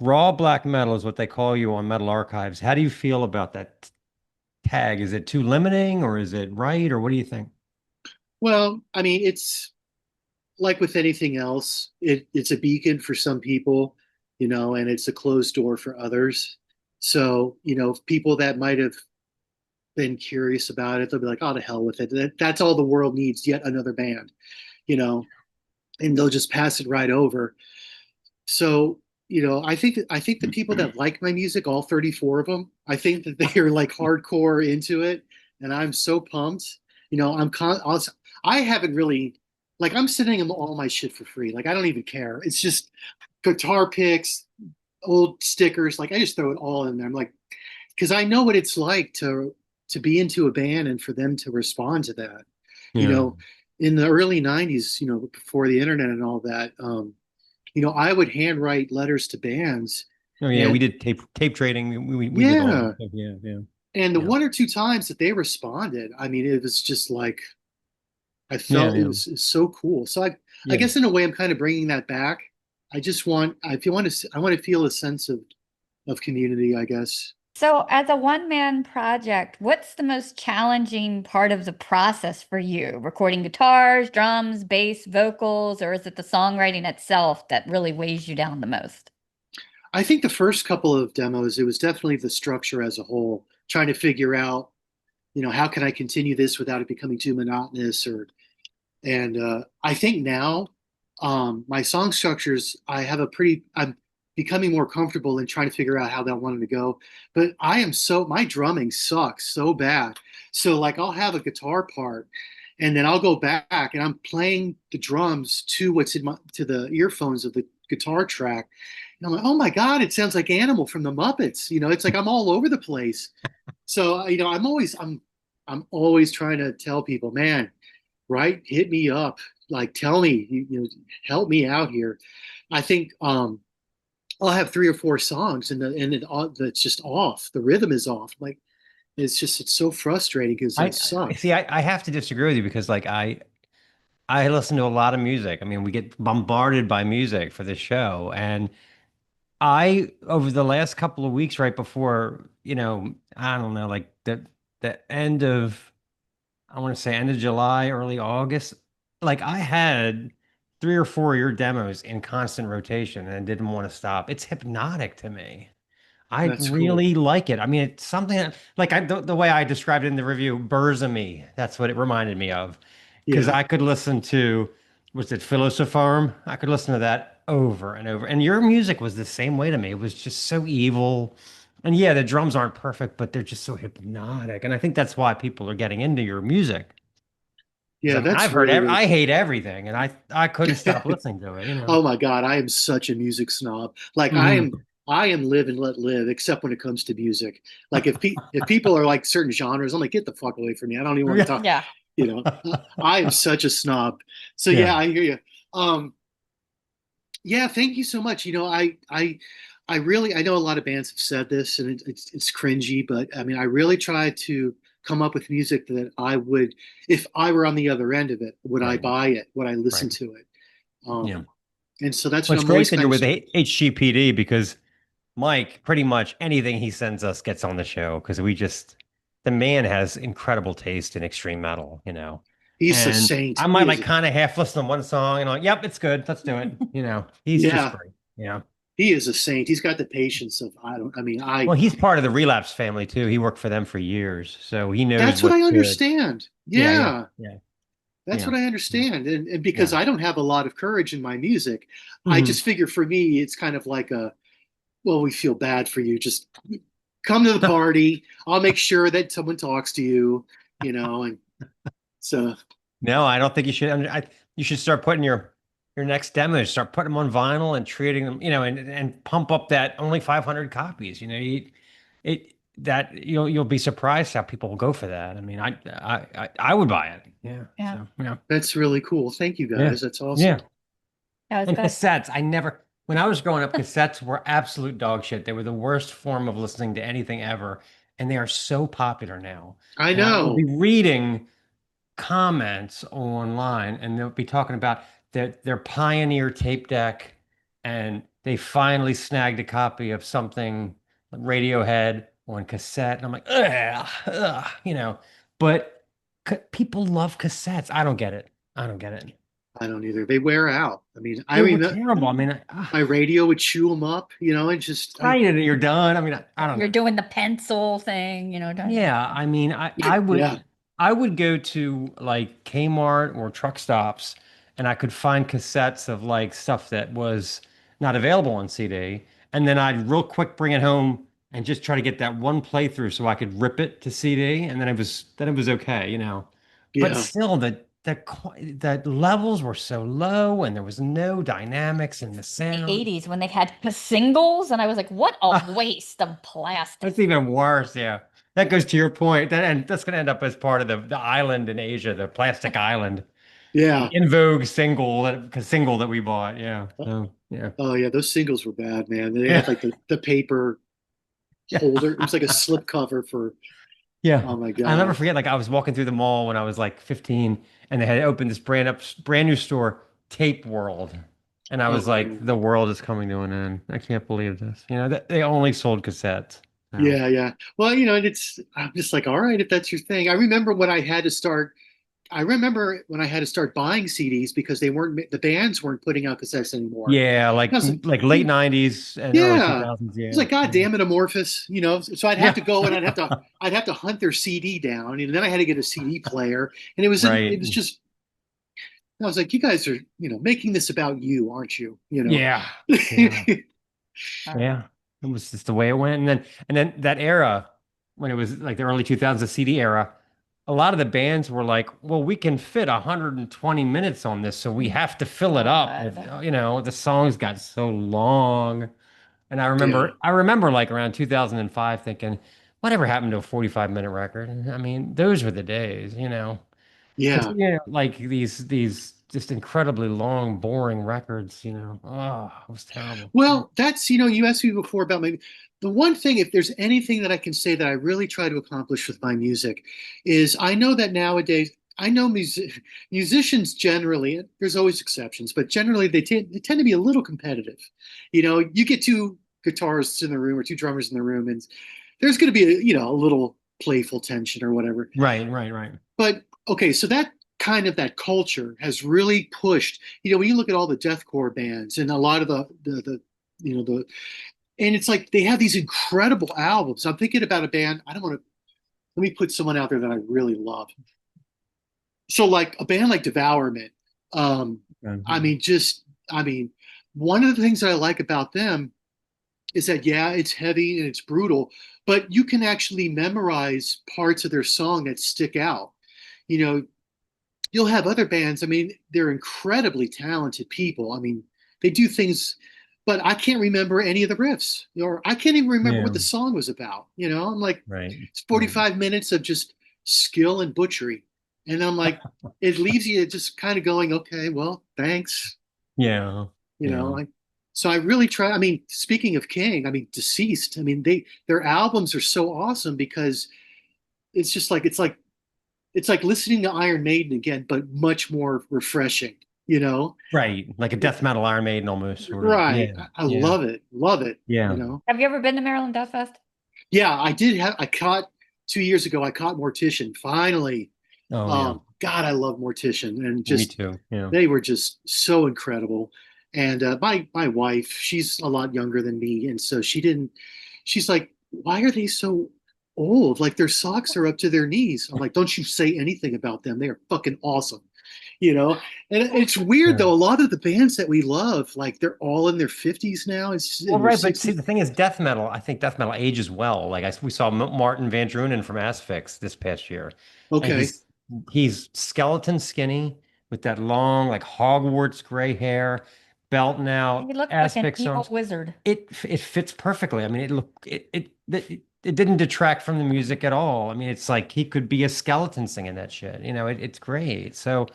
raw black metal is what they call you on Metal Archives. How do you feel about that tag? Is it too limiting or is it right? Or what do you think? Well, I mean, it's like with anything else, it's a beacon for some people, and it's a closed door for others. So, people that might have been curious about it, they'll be like, oh, to hell with it. That's all the world needs, yet another band, you know, and they'll just pass it right over. So, I think the people that like my music, all 34 of them, I think that they are like hardcore into it, and I'm so pumped. I haven't really like I'm sending them all my shit for free. Like I don't even care. It's just guitar picks, old stickers. Like I just throw it all in there. I'm like, because I know what it's like to be into a band and for them to respond to that. You Yeah. know, in the early '90s, before the internet and all that, I would handwrite letters to bands, Oh yeah, we and did tape trading. We did all yeah, that stuff. Yeah, yeah, and the yeah, one or two times that they responded, I mean, it was just like I yeah, felt yeah, it's so cool. So I yeah. guess in a way, I'm kind of bringing that back. If you want to, I want to feel a sense of community, I guess. So, as a one-man project, what's the most challenging part of the process for you? Recording guitars, drums, bass, vocals, or is it the songwriting itself that really weighs you down the most? I think the first couple of demos, it was definitely the structure as a whole, trying to figure out, how can I continue this without it becoming too monotonous and I think now, my song structures, I'm becoming more comfortable in trying to figure out how that wanted to go. But my drumming sucks so bad. So like I'll have a guitar part and then I'll go back and I'm playing the drums to to the earphones of the guitar track. And I'm like, oh my God, it sounds like Animal from the Muppets. It's like I'm all over the place. So, I'm always trying to tell people, man, right? Hit me up. Like, tell me, help me out here. I think I'll have three or four songs that's just off. The rhythm is off. Like, it's so frustrating because I I suck. see. I have to disagree with you because like I listen to a lot of music. I mean, we get bombarded by music for this show, and I over the last couple of weeks, right before I don't know, like the end of I want to say end of July, early August. Like I had 3 or 4 of your demos in constant rotation and didn't want to stop. It's hypnotic to me. I That's cool. really like it. I mean, it's something that, like the way I described it in the review, burrs of me. That's what it reminded me of. Because Yeah, I could listen to, was it Philosopharm? I could listen to that over and over. And your music was the same way to me. It was just so evil. And yeah, the drums aren't perfect, but they're just so hypnotic. And I think that's why people are getting into your music. Because yeah, I mean, that's really, really I cool. hate everything, and I couldn't stop listening to it. Oh my God, I am such a music snob. Like Mhm. I am live and let live, except when it comes to music. Like if people are like certain genres, I'm like, get the fuck away from me. I don't even want to talk. Yeah. I am such a snob. So Yeah. yeah, I hear you. Yeah, thank you so much. I really I know a lot of bands have said this, and it's cringy, but I mean, I really try to come up with music that I would, if I were on the other end of it, would I Right. buy it? Would I listen Right. to it? Yeah. And so that's Well, what it's I'm great always that you're kind of. with HGPD because Mike, pretty much anything he sends us gets on the show because the man has incredible taste in extreme metal. He's a And saint. I He might is. like kind of half listen to one song and I'm like, yep, it's good. Let's do it. He's just Yeah, great. Yeah. he is a saint. He's got the patience of I don't. I mean, I. Well, he's part of the Relapse family too. He worked for them for years, so he knows That's what what's I good. understand. Yeah, yeah, Yeah, yeah, that's yeah, what I understand. And because yeah. I don't have a lot of courage in my music, I Mhm. just figure for me, it's kind of like well, we feel bad for you. Just come to the party. I'll make sure that someone talks to you, and so No, I don't think you should. You should start putting your next demos, start putting them on vinyl and treating them, and pump up that only 500 copies. You'll be surprised how people will go for that. I mean, I would buy it. Yeah. Yeah. So yeah, that's really cool. Thank you yeah, guys. That's awesome. yeah. That was And good. cassettes, when I was growing up, cassettes were absolute dog shit. They were the worst form of listening to anything ever, and they are so popular now. I And I will be know. reading comments online and they'll be talking about their Pioneer tape deck and they finally snagged a copy of something like Radiohead on cassette, and I'm like, ugh, ugh, but people love cassettes. I don't get it. I don't get it. I don't either. They wear out. I mean, I They were remember terrible. I mean, my radio would chew them up, and just I right, and you're done. I mean, I don't You're know. doing the pencil thing, Yeah, I mean, I yeah, would go to like Kmart or truck stops, and I could find cassettes of like stuff that was not available on CD, and then I'd real quick bring it home and just try to get that one playthrough so I could rip it to CD, and then it was okay. But yeah. still, the levels were so low, and there was no dynamics in the the sound. 80s when they had the singles, and I was like, what a waste of plastic. That's even worse. Yeah. That goes to your point. And that's going to end up as part of the island in Asia, the plastic island, the Yeah. in vogue single that we bought. Yeah. So, yeah. Oh yeah, those singles were bad, man. They had Yeah. like the paper Yeah. holder. It was like a slip cover for. Yeah. Oh my I'll never God. forget, like I was walking through the mall when I was like 15 and they had opened this brand new store, Tape World. And I was Oh like, man. the world is coming to an end. I can't believe this. That they only sold cassettes. So, Yeah, yeah. Well, I'm just like, all right, if that's your thing. I remember when I had to start buying CDs because the bands weren't putting out cassettes anymore. yeah, And I was like, like late 90s and early yeah. 2000s. It's Yeah. like, God damn it, Amorphous, So I'd have Yeah. to go and I'd have to hunt their CD down, and then I had to get a CD player, and it Right. was just. I was like, you guys are, making this about you, aren't you? Yeah. Yeah. Yeah. It was just the way it went. And then that era, when it was like the early 2000s, the CD era, a lot of the bands were like, well, we can fit 120 minutes on this, so we have to fill it up. The songs got so long. And I Yeah, remember I remember like around 2005 thinking, whatever happened to a 45-minute record? I mean, those were the days. Because yeah. like these just incredibly long, boring records. Oh, it was terrible. Well, that's, you asked me before about the one thing, if there's anything that I can say that I really try to accomplish with my music, is I know that nowadays, I know musicians generally, and there's always exceptions, but generally they tend to be a little competitive. You get two guitarists in the room or two drummers in the room, and there's going to be a little playful tension or whatever. Right, right, right. But okay, so that culture has really pushed. When you look at all the deathcore bands and a lot of the and it's like they have these incredible albums. I'm thinking about a band. I don't want to. Let me put someone out there that I really love. So like a band like Devourment. I mean, one of the things that I like about them is that yeah, it's heavy and it's brutal, but you can actually memorize parts of their song that stick out. You know, you'll have other bands. I mean, they're incredibly talented people. I mean, they do things, but I can't remember any of the riffs, or I can't even remember Yeah. what the song was about. I'm like, Right. it's 45 minutes of just skill and butchery. And I'm like, it leaves you just kind of going, okay, well, thanks. Yeah. You Yeah. know, like, so I really try. I mean, speaking of King, I mean, Deceased. I mean, their albums are so awesome because it's just like it's like listening to Iron Maiden again, but much more refreshing. Right. Like a death metal Iron Maiden almost sort of. Right? Yeah. I Yeah. love it, love it. Yeah. Have you ever been to Maryland Death Fest? Yeah, I did have. I caught 2 years ago. I caught Mortician finally. Oh yeah. God, I love Mortician, and Me just too. Yeah. they were just so incredible. And my wife, she's a lot younger than me, and so she didn't. She's like, "Why are they so old? Like their socks are up to their knees." I'm like, "Don't you say anything about them. They are fucking awesome." And it's weird Yeah. though. A lot of the bands that we love, like they're all in their 50s now. It's in Well, their right, but see, 60s. the thing is, death metal. I think death metal ages well. Like we saw Martin Van Drunen from Asphyx this past year, and Okay. he's skeleton skinny with that long, like Hogwarts gray hair, belting out, He looked like an Asphyx evil songs. wizard. It fits perfectly. I mean, it didn't detract from the music at all. I mean, it's like he could be a skeleton singing that shit. It's great. So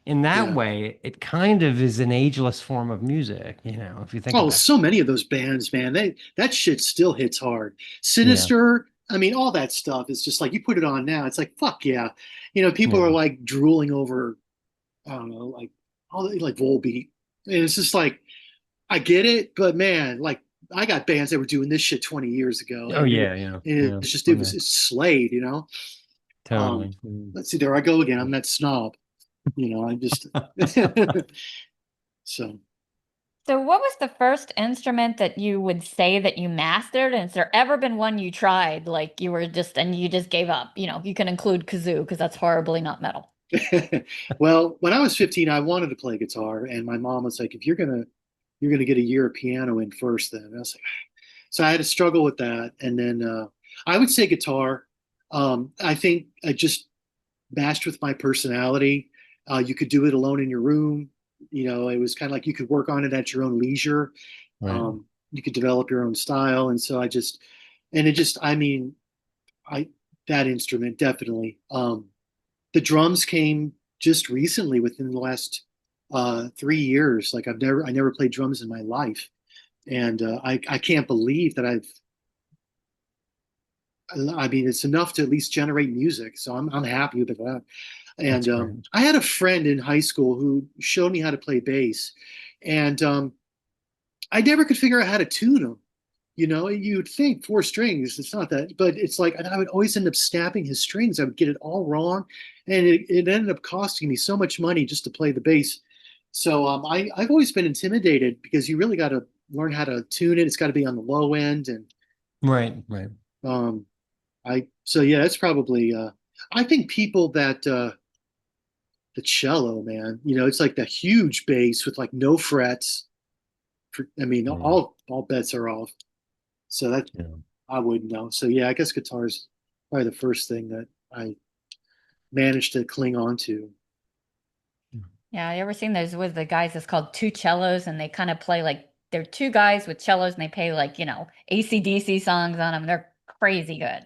in that Yeah. way, it kind of is an ageless form of music. If you think Oh, about it. so many of those bands, man. That shit still hits hard. Yeah. Sinister, I mean, all that stuff is just like you put it on now. It's like fuck yeah. People Yeah. are like drooling over, I don't know, like all like Volbeat. And it's just like I get it, but man, like I got bands that were doing this shit 20 years ago, Oh and yeah, yeah, yeah. it was it's Slade, you know. Totally. Mm. Let's see, there I go again. I'm that snob, you know. I just so. So what was the first instrument that you would say that you mastered? And has there ever been one you tried, like you were just, and you just gave up? You know, you can include kazoo because that's horribly not metal. Well, when I was 15, I wanted to play guitar, and my mom was like, "If you're gonna get a year of piano in first, then." And I was like, so I had to struggle with that, and then I would say guitar. I think I just matched with my personality. You could do it alone in your room. You know, it was kind of like you could work on it at your own leisure. Right. You could develop your own style, and so and it just, I mean, I that instrument definitely. The drums came just recently within the last 3 years. Like I never played drums in my life, and I can't believe that I mean, it's enough to at least generate music, so I'm happy with that. And That's great. I had a friend in high school who showed me how to play bass, and I never could figure out how to tune them. You know, you'd think four strings, it's not that, but it's like, and I would always end up snapping his strings. I would get it all wrong, and it ended up costing me so much money just to play the bass. So I've always been intimidated because you really got to learn how to tune it. It's got to be on the low end, and Right, right. um, so yeah, that's probably I think people that the cello, man, you know, it's like the huge bass with like no frets. I mean, Mm, all bets are off. So that yeah. I wouldn't know. So yeah, I guess guitar is probably the first thing that I managed to cling on to. Yeah, you ever seen those with the guys? It's called two cellos, and they kind of play like they're two guys with cellos, and they play like, you know, AC/DC songs on them. They're crazy good.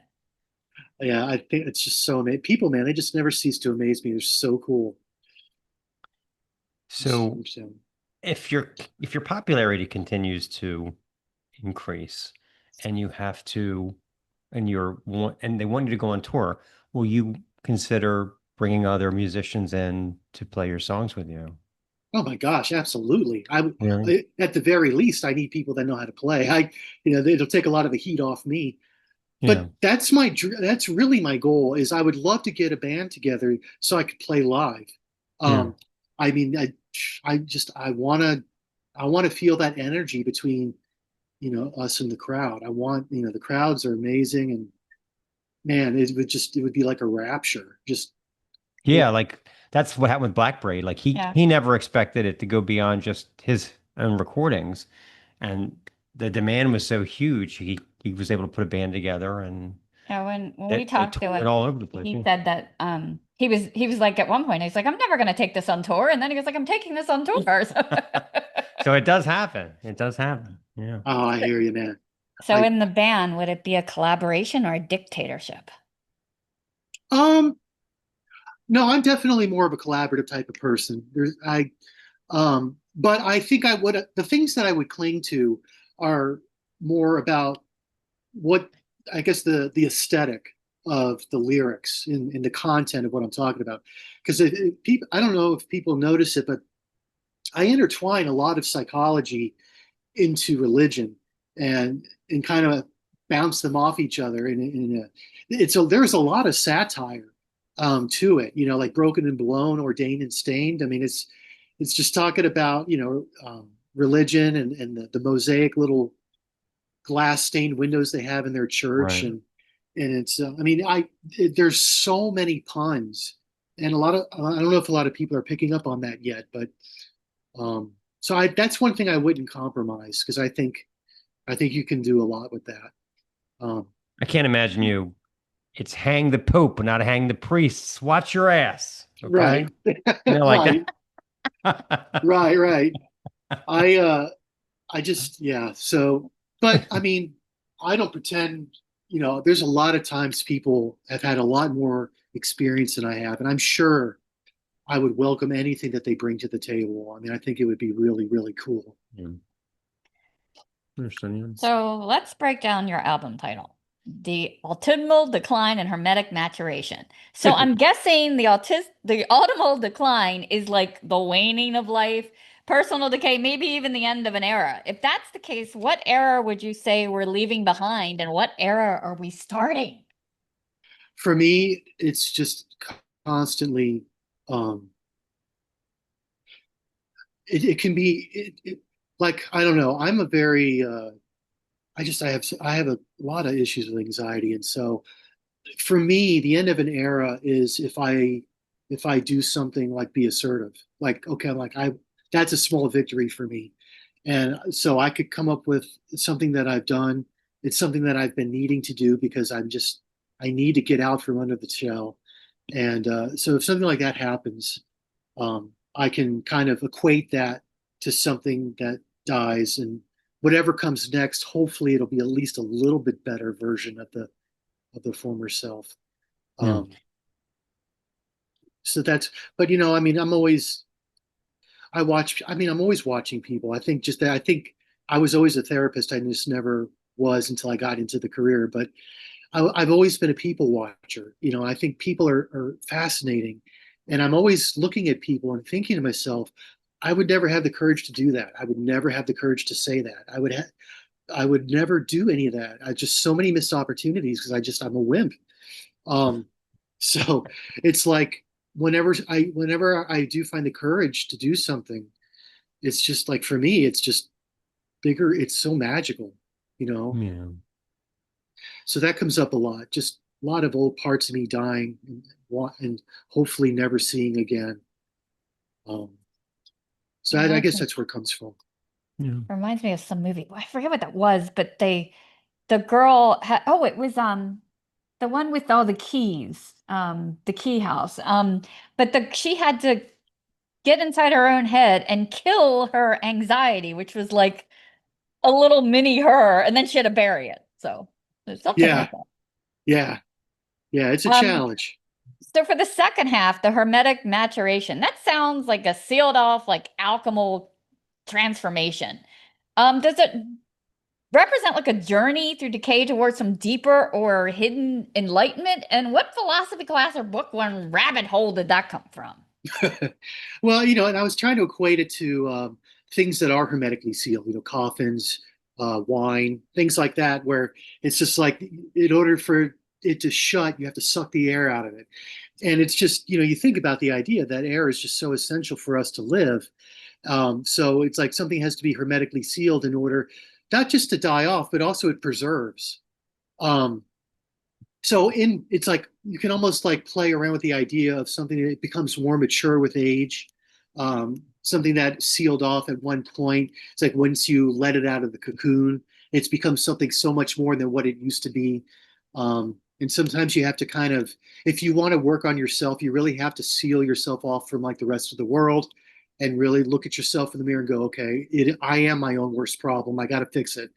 Yeah, I think it's just so amazing. People, man, they just never cease to amaze me. They're so cool. So if your popularity continues to increase and you have to and they want you to go on tour, will you consider bringing other musicians in to play your songs with you? Oh my gosh, absolutely. Really? At the very least, I need people that know how to play. You know, it'll take a lot of the heat off me. Yeah. But that's really my goal. Is I would love to get a band together so I could play live. Yeah. I mean, I want to feel that energy between, you know, us and the crowd. I want, you know, the crowds are amazing, and man, it would be like a rapture. Just Yeah, like that's what happened with Black Braid. Like Yeah. he never expected it to go beyond just his own recordings, and the demand was so huge. He was able to put a band together, and Yeah, when we they talked to toured him, all over the place. he Yeah. said that he was like at one point he's like, I'm never gonna take this on tour, and then he was like, I'm taking this on tour. So it does happen. It does happen. Yeah. oh, I hear you, man. So I in the band, would it be a collaboration or a dictatorship? um no, I'm definitely more of a collaborative type of person. But I think the things that I would cling to are more about what I guess the aesthetic of the lyrics in the content of what I'm talking about. Because people, I don't know if people notice it, but I intertwine a lot of psychology into religion, and kind of bounce them off each other. There's a lot of satire to it. You know, like Broken and Blown, Ordained and Stained. I mean, it's just talking about, you know, religion and the mosaic little glass stained windows they have in their church, Right. and it's I mean there's so many puns, and a lot of I don't know if a lot of people are picking up on that yet, but so that's one thing I wouldn't compromise, because I think you can do a lot with that. I can't imagine you. It's hang the Pope, not hang the priests. Watch your ass. Okay. Right. You know, like Right, that. right. I just, yeah. So, but I mean, I don't pretend, you know, there's a lot of times people have had a lot more experience than I have. And I'm sure I would welcome anything that they bring to the table. I mean, I think it would be really, really cool. Yeah. Understand, yeah. So let's break down your album title. The Autumnal Decline and Hermetic Maturation. So I'm guessing the autumnal decline is like the waning of life, personal decay, maybe even the end of an era. If that's the case, what era would you say we're leaving behind and what era are we starting? For me, it's just constantly, um, it can be, like, I don't know. I'm a very, I have a lot of issues with anxiety. And so for me, the end of an era is if I do something like be assertive, like, okay, like that's a small victory for me. And so I could come up with something that I've done. It's something that I've been needing to do because I need to get out from under the shell. And so if something like that happens, I can kind of equate that to something that dies, and whatever comes next, hopefully it'll be at least a little bit better version of the former self. Yeah. So that's, but I mean, I'm always watching people. I think just that, I think I was always a therapist. I just never was until I got into the career. But I've always been a people watcher. I think people are fascinating. And I'm always looking at people and thinking to myself, I would never have the courage to do that. I would never have the courage to say that. I would never do any of that. I just so many missed opportunities because I'm a wimp. Um, so it's like whenever I do find the courage to do something, it's just like for me, it's just bigger. It's so magical, you know. Yeah. So that comes up a lot. Just a lot of old parts of me dying and hopefully never seeing again. Um, so I guess that's where it comes from. Yeah. Reminds me of some movie. I forget what that was, but the girl had, oh, it was the one with all the keys, the key house. But she had to get inside her own head and kill her anxiety, which was like a little mini her, and then she had to bury it. So there's something Yeah, like that. yeah, yeah. It's a Um, challenge. so for the second half, the hermetic maturation, that sounds like a sealed off, like alchemical transformation. Does it represent like a journey through decay towards some deeper or hidden enlightenment? And what philosophy class or book one rabbit hole did that come from? Well, and I was trying to equate it to things that are hermetically sealed, coffins, wine, things like that, where it's just like in order for it to shut, you have to suck the air out of it. And it's just, you think about the idea that air is just so essential for us to live. So it's like something has to be hermetically sealed in order not just to die off, but also it preserves. Um, so it's like you can almost like play around with the idea of something that becomes more mature with age, something that sealed off at one point. It's like once you let it out of the cocoon, it's become something so much more than what it used to be. And sometimes you have to kind of, if you want to work on yourself, you really have to seal yourself off from like the rest of the world and really look at yourself in the mirror and go, okay, I am my own worst problem. I got to fix it.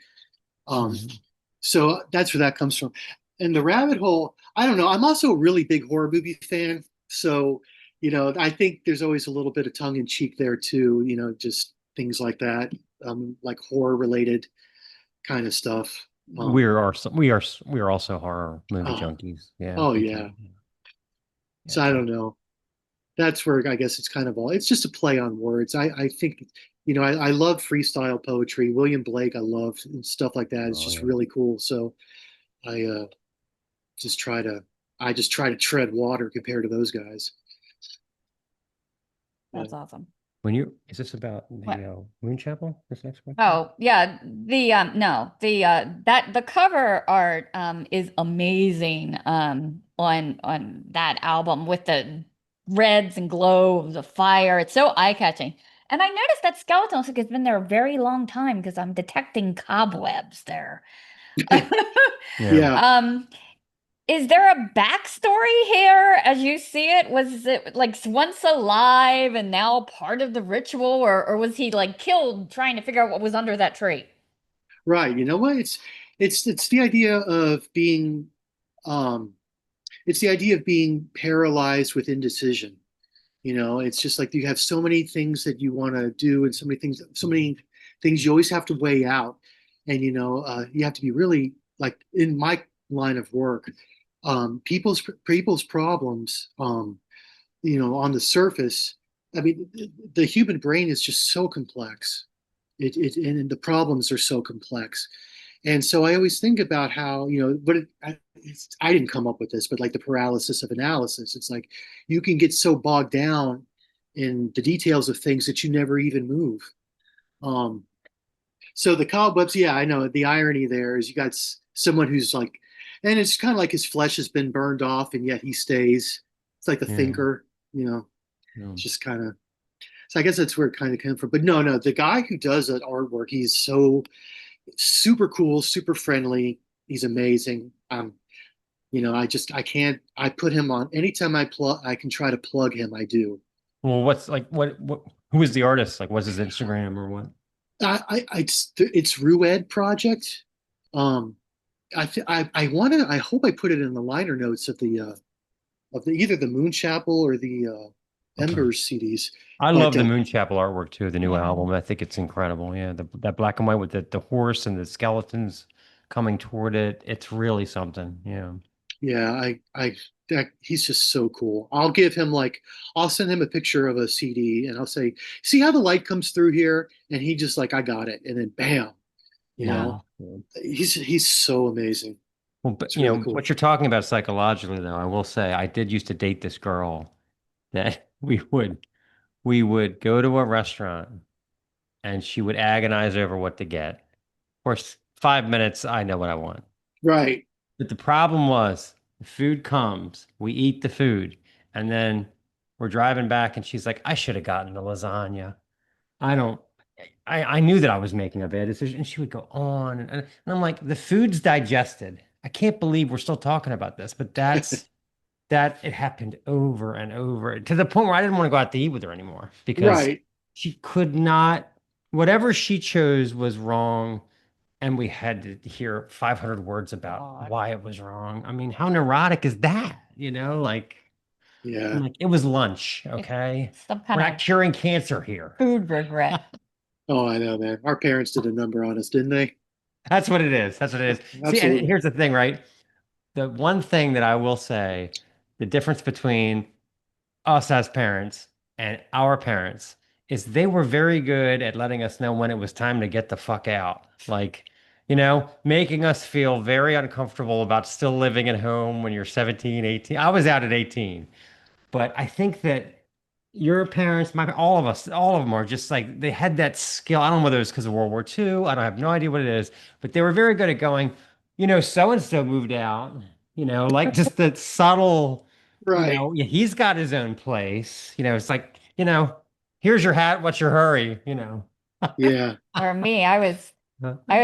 So that's where that comes from. And the rabbit hole, I don't know. I'm also a really big horror movie fan. So, I think there's always a little bit of tongue in cheek there too, just things like that, like horror related kind of stuff. We are also horror movie Oh, junkies. Yeah. oh big yeah. time. So I don't know. That's where I guess it's just a play on words. I think, I love freestyle poetry. William Blake, I love, and stuff like that. It's Oh, just yeah. really cool. So I just try to I just try to tread water compared to those guys. That's awesome. Is this about What? the Moonchapel? This next one? Oh, yeah. No, the cover art is amazing on that album with the reds and glows of fire. It's so eye-catching. And I noticed that skeleton looks like it's been there a very long time because I'm detecting cobwebs there. Yeah. Yeah. Is there a backstory here as you see it? Was it like once alive and now part of the ritual, or was he like killed trying to figure out what was under that tree? Right. You know what? It's the idea of being um it's the idea of being paralyzed with indecision. It's just like you have so many things that you want to do and so many things you always have to weigh out. And you have to be really like in my line of work, people's problems, on the surface I mean, the human brain is just so complex. And the problems are so complex. And so I always think about how, I didn't come up with this, but like the paralysis of analysis. It's like you can get so bogged down in the details of things that you never even move. Um, so the cobwebs, yeah, I know the irony there is you got someone who's like, and it's kind of like his flesh has been burned off, and yet he stays. It's like the Yeah. thinker, Yeah. it's just kind of. So I guess that's where it kind of came from. But no, the guy who does that artwork, he's so super cool, super friendly. He's amazing. I can't. I put him on anytime I can try to plug him. I do. Well, what's like what who is the artist? Like, what's his Instagram or what? It's Rued Project. Um, I hope I put it in the liner notes of the either the Moonchapel or the Okay. Embers CDs. I But love the Moonchapel artwork too, the new Yeah. album. I think it's incredible. Yeah, that black and white with the horse and the skeletons coming toward it. It's really something. Yeah. yeah, he's just so cool. I'll send him a picture of a CD and I'll say, see how the light comes through here? And he just like, I got it. And then bam, you know, Wow. he's so amazing. Well, but It's really what cool. you're talking about psychologically, though, I will say I did used to date this girl that we would go to a restaurant and she would agonize over what to get. Of course, 5 minutes, I know what I want. Right. But the problem was the food comes, we eat the food, and then we're driving back and she's like, I should have gotten the lasagna. I don't I knew that I was making a bad decision. And she would go on and I'm like, the food's digested. I can't believe we're still talking about this, but that it happened over and over to the point where I didn't want to go out to eat with her anymore because Right. she could not, whatever she chose was wrong. And we had to hear 500 words about God. why it was wrong. I mean, how neurotic is that? Like, I'm Yeah. like, it was lunch, okay? Some We're kind not of curing cancer here. food regret. Oh, I know, man. Our parents did a number on us, didn't they? That's what it is. That's what it is. See, and Absolutely. here's the thing, right? The one thing that I will say, the difference between us as parents and our parents is they were very good at letting us know when it was time to get the fuck out. Like, making us feel very uncomfortable about still living at home when you're 17, 18. I was out at 18. But I think that your parents, all of us, all of them are just like they had that skill. I don't know whether it's because of World War II. I don't have no idea what it is, but they were very good at going, so and so moved out, like just the subtle, Right. yeah, he's got his own place. It's like, here's your hat, what's your hurry? Yeah. Or me, I was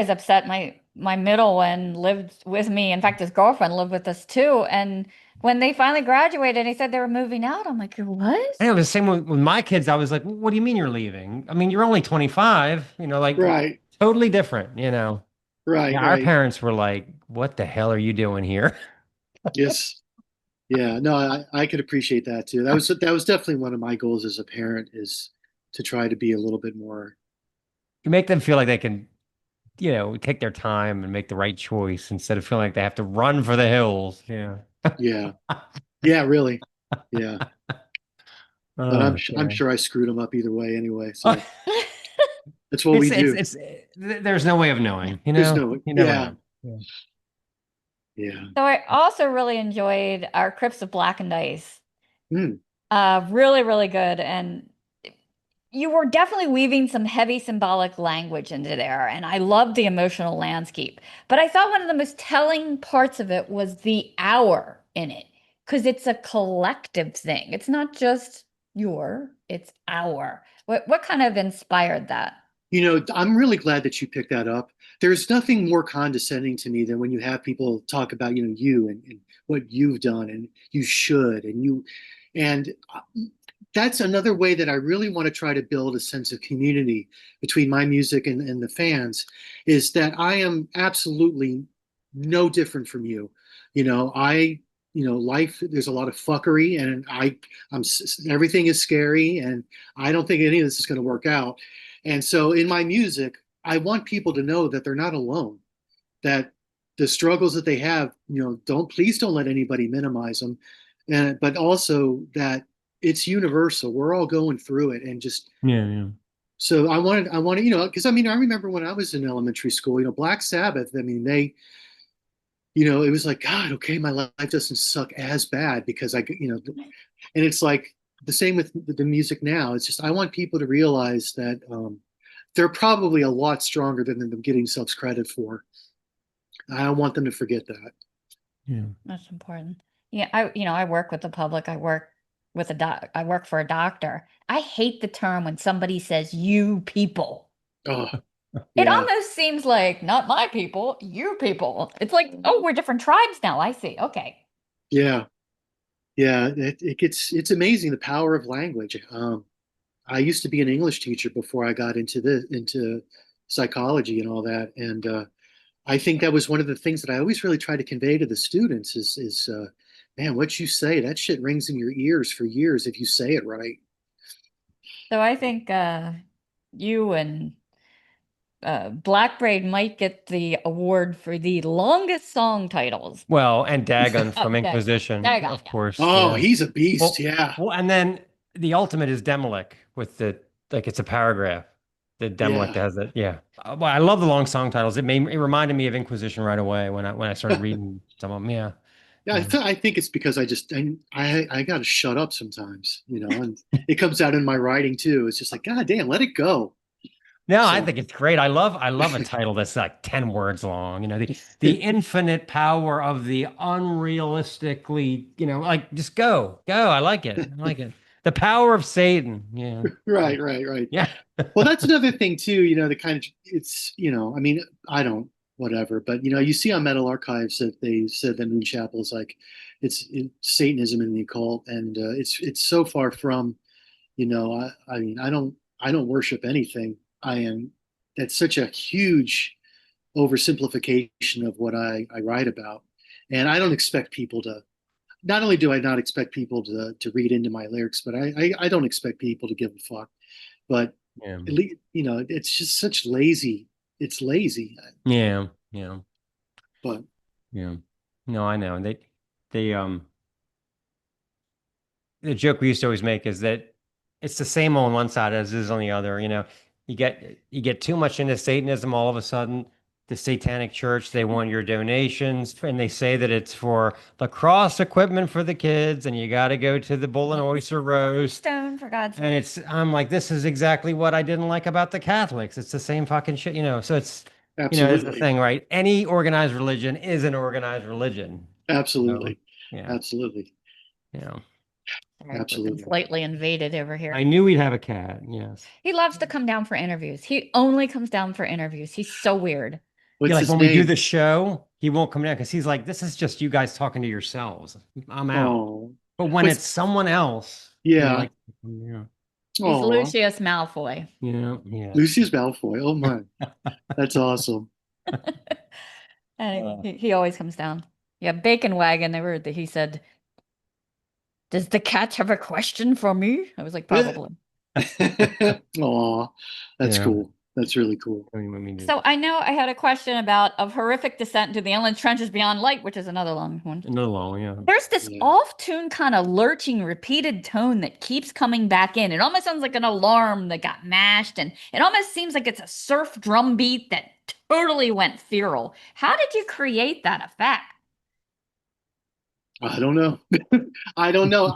upset. My middle one lived with me. In fact, his girlfriend lived with us too. And when they finally graduated, he said they were moving out. I'm like, what? I know the same with my kids. I was like, what do you mean you're leaving? I mean, you're only 25, like Right. totally different. Right. Yeah, our Right. parents were like, "What the hell are you doing here?" Yes. Yeah. No, I could appreciate that too. That was definitely one of my goals as a parent is to try to be a little bit more. You make them feel like they can, take their time and make the right choice instead of feeling like they have to run for the hills. Yeah. Yeah. Yeah. Really. Yeah. But Oh, I'm okay. sure I screwed them up either way anyway. So that's what we do. There's no way of knowing, There's no. you never Yeah. know. Yeah. Yeah. So I also really enjoyed our Crypts of Black and Ice. Hmm. Really, really good. And you were definitely weaving some heavy symbolic language into there. And I loved the emotional landscape. But I thought one of the most telling parts of it was the hour in it, because it's a collective thing. It's not just it's our. What kind of inspired that? I'm really glad that you picked that up. There's nothing more condescending to me than when you have people talk about, you and what you've done and you should and that's another way that I really want to try to build a sense of community between my music and the fans is that I am absolutely no different from you. Life, there's a lot of fuckery and everything is scary and I don't think any of this is going to work out. And so in my music, I want people to know that they're not alone, that the struggles that they have, please don't let anybody minimize them. But also that it's universal. We're all going through it, and just Yeah. so I wanted, because I mean, I remember when I was in elementary school, Black Sabbath. I mean, it was like, God, okay, my life doesn't suck as bad because and it's like the same with the music now. It's just I want people to realize that they're probably a lot stronger than they're getting themselves credit for. I don't want them to forget that. Yeah. That's important. Yeah, I work with the public. I work with I work for a doctor. I hate the term when somebody says you people. Oh, It yeah, almost seems like not my people, you people. It's like, oh, we're different tribes now. I see. Okay. yeah, yeah. It's amazing the power of language. I used to be an English teacher before I got into psychology and all that, and I think that was one of the things that I always really try to convey to the students is man, what you say, that shit rings in your ears for years if you say it right. So I think you and Black Braid might get the award for the longest song titles. Well, and Dagon from Okay. Inquisition, Dagon, of yeah. course. Oh, Yeah. he's a beast. Well, Yeah, well, and then the ultimate is Demolic with it's a paragraph. The Demolic yeah, that has it. Yeah. Well, I love the long song titles. It reminded me of Inquisition right away when I started reading some of them. Yeah. yeah. Yeah. I think it's because I got to shut up sometimes, and it comes out in my writing too. It's just like, God damn, let it go. No, I So think it's great. I love a title that's like 10 words long. The infinite power of the unrealistically, like just go. Go. I like it. I like it. The power of Satan. Yeah. right, right, right. Yeah. Well, that's another thing too, the kind of I mean, I don't whatever, but you see on Metal Archives that they said that Moonchapel is like it's Satanism in the occult, and it's so far from, I mean, I don't worship anything. I am That's such a huge oversimplification of what I write about. And I don't expect people to not only do I not expect people to read into my lyrics, but I don't expect people to give a fuck. But Yeah. at least, it's just such lazy. It's lazy. Yeah. Yeah. But Yeah. No, I know. And they the joke we used to always make is that it's the same on one side as it is on the other. You get too much into Satanism, all of a sudden, the Satanic Church, they want your donations, and they say that it's for lacrosse equipment for the kids, and you got to go to the Bull and Oyster Roast. Stone, for God's sake. And I'm like, this is exactly what I didn't like about the Catholics. It's the same fucking shit, So it's it's the absolutely, thing, right? Any organized religion is an organized religion. So, absolutely, yeah, absolutely, you know. Sorry, we've been absolutely. slightly invaded over here. I knew we'd have a cat. Yes. He loves to come down for interviews. He only comes down for interviews. He's so weird. What's Yeah, like his when we do name? the show, he won't come down because he's like, this is just you guys talking to yourselves. I'm out. Oh, But when what's it's someone else, yeah? like, yeah, He's Oh, Lucius Malfoy. yeah. Lucius Malfoy. Oh my, that's awesome. And he always comes down. Yeah, Bacon Wagon. He said, "Does the cat have a question for me?" I was like, probably. Aw, that's Yeah. cool. That's really cool. I mean, So I know I had a question about of horrific descent into the endless trenches beyond light, which is another long one. another long, yeah. There's this Yeah. off-tune kind of lurching, repeated tone that keeps coming back in. It almost sounds like an alarm that got mashed, and it almost seems like it's a surf drum beat that totally went feral. How did you create that effect? I don't know. I don't know.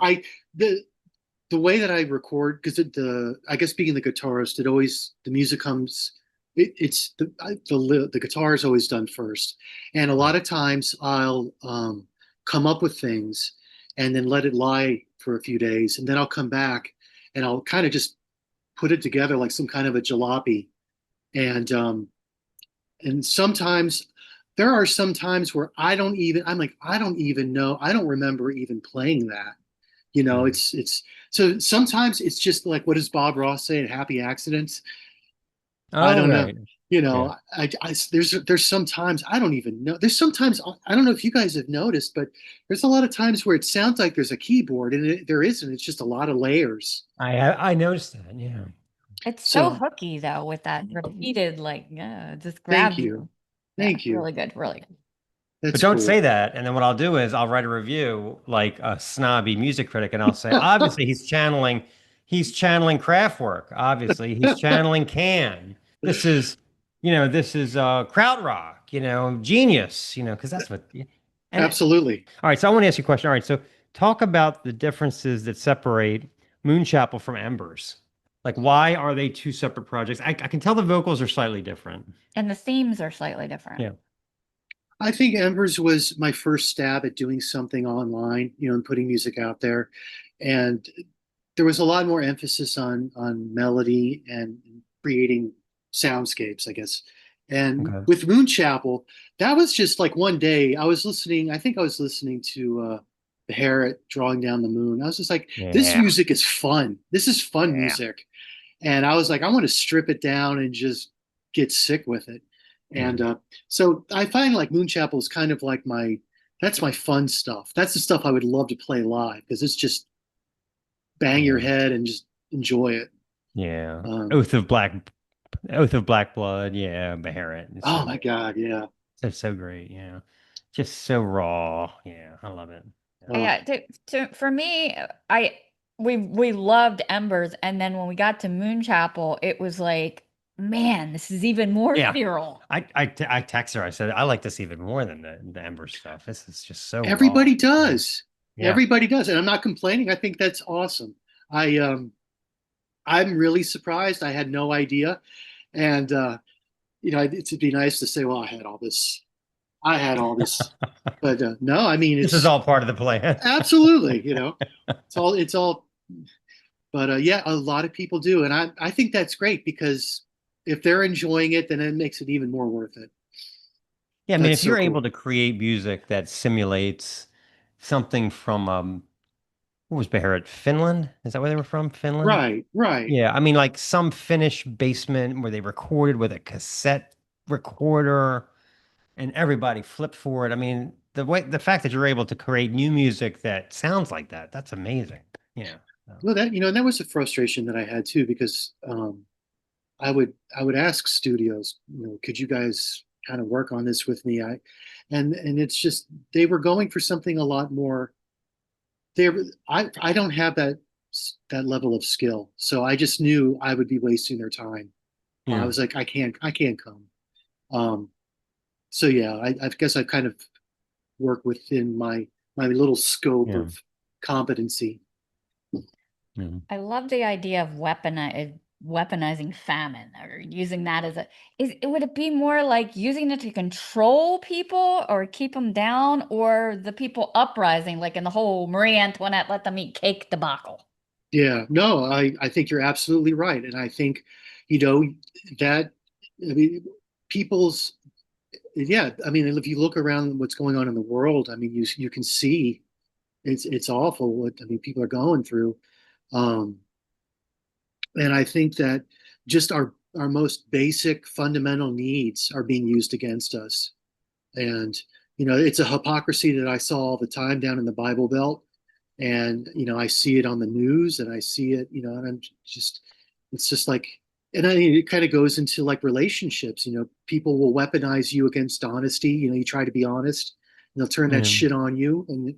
The way that I record, because I guess being the guitarist, the music comes. It's the guitar is always done first, and a lot of times I'll come up with things and then let it lie for a few days, and then I'll come back and I'll kind of just put it together like some kind of a jalopy, and sometimes there are some times where I'm like, I don't even know, I don't remember even playing that. It's so sometimes it's just like, what does Bob Ross say? Happy accidents. I Oh, don't know. right. There's sometimes I don't even know. There's sometimes I don't know if you guys have noticed, but there's a lot of times where it sounds like there's a keyboard and there isn't. It's just a lot of layers. I noticed that, yeah. It's so So hooky though, with that repeated, like, just thank grabs you. you. Yeah, Thank you. really good, really good. But That's don't cool. say that. And then what I'll do is I'll write a review like a snobby music critic, and I'll say, obviously he's channeling Kraftwerk. Obviously, he's channeling Can. This is, this is krautrock, genius, because that's what. And Absolutely. all right, so I want to ask you a question. All right, so talk about the differences that separate Moonchapel from Embers. Like, why are they two separate projects? I can tell the vocals are slightly different. And the themes are slightly different. Yeah. I think Embers was my first stab at doing something online, and putting music out there. And there was a lot more emphasis on melody and creating soundscapes, I guess. And Okay. with Moonchapel, that was just like one day I think I was listening to the Harriet drawing down the moon. I was just like, this Yeah. music is fun. This is fun Yeah. music. And I was like, I want to strip it down and just get sick with it. And so I find like Moonchapel is kind of like that's my fun stuff. That's the stuff I would love to play live because it's just bang your Yeah. head and just enjoy it. Yeah. Um, Oath of Black Blood. Yeah. Barrett. oh my God, yeah. That's so great. Yeah. Just so raw. Yeah. I love it. Yeah, for me, we loved Embers, and then when we got to Moonchapel, it was like, man, this is even more Yeah. feral. I text her. I said, I like this even more than the Ember stuff. This is just so Everybody raw. does. Yeah. Everybody does, and I'm not complaining. I think that's awesome. I'm really surprised. I had no idea, and it'd be nice to say, well, I had all this. I had all this, but no, I mean, This is all part of the plan. absolutely, it's all, but yeah, a lot of people do. And I think that's great because if they're enjoying it, then it makes it even more worth it. Yeah, I mean, That's if so you're cool. able to create music that simulates something from what was Barrett? Finland? Is that where they were from? Finland? Right. Yeah, I mean, like some Finnish basement where they recorded with a cassette recorder and everybody flipped for it. I mean, the fact that you're able to create new music that sounds like that, that's amazing. Yeah. Well, that was a frustration that I had too, because I would ask studios, could you guys kind of work on this with me? And it's just they were going for something a lot more. I don't have that level of skill, so I just knew I would be wasting their time. I Yeah. was like, I can't come. Um, so yeah, I guess I kind of work within my little scope Yeah. of competency. Yeah. I love the idea of weaponizing famine or using that as would it be more like using it to control people or keep them down, or the people uprising like in the whole Marie Antoinette let them eat cake debacle? Yeah, no, I think you're absolutely right. And I think, you know, that, I mean, people's, yeah, I mean, if you look around what's going on in the world, I mean, you can see it's awful what, I mean, people are going through. Um, and I think that just our most basic fundamental needs are being used against us. And, it's a hypocrisy that I saw all the time down in the Bible Belt. And, I see it on the news and I see it, and it's just like, and I mean, it kind of goes into like relationships, people will weaponize you against honesty. You try to be honest and they'll turn that Yeah. shit on you. And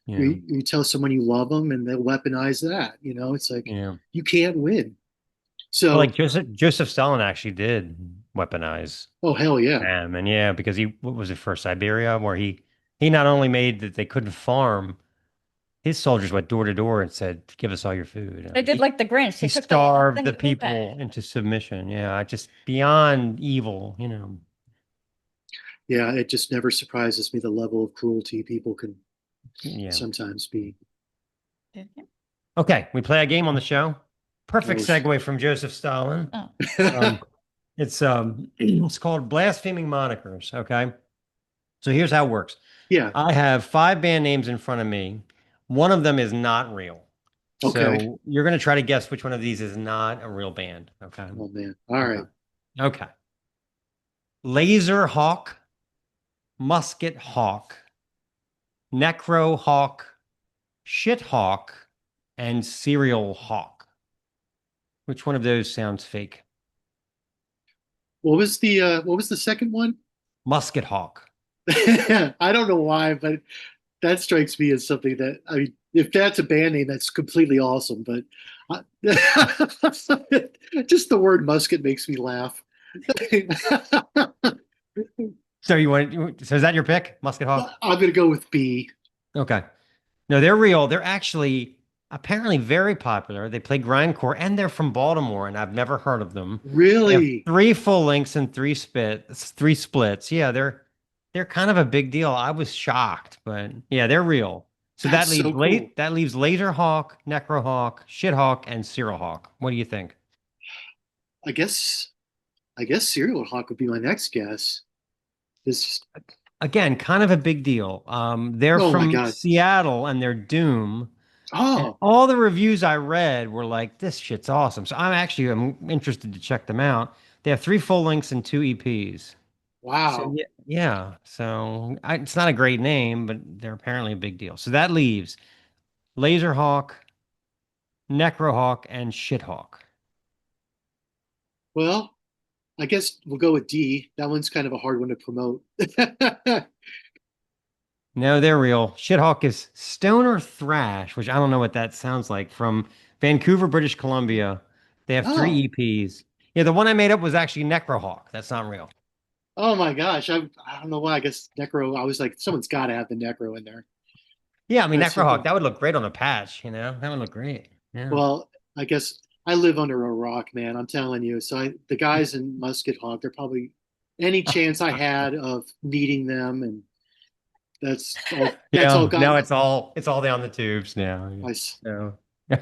Yeah. you tell someone you love them and they'll weaponize that, it's like, Yeah. you can't win. Well, So, like Joseph Stalin actually did weaponize oh, hell yeah. them, and yeah, because what was it, for Siberia, where he not only made that they couldn't farm, his soldiers went door to door and said, "Give us all your food." They did like the Grinch. He They took the whole starved thing the of food people back. into submission. Yeah, just beyond evil. Yeah. It just never surprises me the level of cruelty people can Yeah. sometimes be. Okay, we play a game on the show. Perfect Oh. segue from Joseph Stalin. Oh. It's called Blaspheming Monikers. Okay, so here's how it works. Yeah. I have 5 band names in front of me. One of them is not real. Okay. So you're going to try to guess which one of these is not a real band. Okay. Oh man. All right. Okay. Laser Hawk, Musket Hawk, Necro Hawk, Shit Hawk, and Serial Hawk. Which one of those sounds fake? What was the second one? Musket Hawk. I don't know why, but that strikes me as something that, I mean, if that's a band name, that's completely awesome. But just the word musket makes me laugh. So so is that your pick, Musket Hawk? I'm gonna go with B. Okay. No, they're real. They're actually apparently very popular. They play grindcore and they're from Baltimore, and I've never heard of them. They have Really? three full lengths and three splits. Yeah, they're kind of a big deal. I was shocked, but yeah, they're real. So That's so cool. that leaves Laserhawk, Necrohawk, Shithawk, and Cerealhawk. What do you think? I guess I guess Serial Hawk would be my next guess. This Again, kind of a big deal. They're Oh my from God. Seattle and they're Doom. And Oh, all the reviews I read were like, this shit's awesome. So I'm interested to check them out. They have three full lengths and two EPs. So wow. yeah, yeah. It's not a great name, but they're apparently a big deal. So that leaves Laserhawk, Necrohawk, and Shithawk. Well, I guess we'll go with D. That one's kind of a hard one to promote. No, they're real. Shithawk is stoner thrash, which I don't know what that sounds like, from Vancouver, British Columbia. They have three Oh, EPs. Yeah, the one I made up was actually Necrohawk. That's not real. oh my gosh. I don't know why. I guess Necro, I was like, someone's got to have the Necro in there. Yeah, I mean That's so Necrohawk, cool. that would look great on a patch, you know? That would look great. Yeah. Well, I guess I live under a rock, man. I'm telling you. The guys in Musket Hawk, they're probably any chance I had of meeting them, and that's all Yeah, got now it's all down the tubes now. my, So oh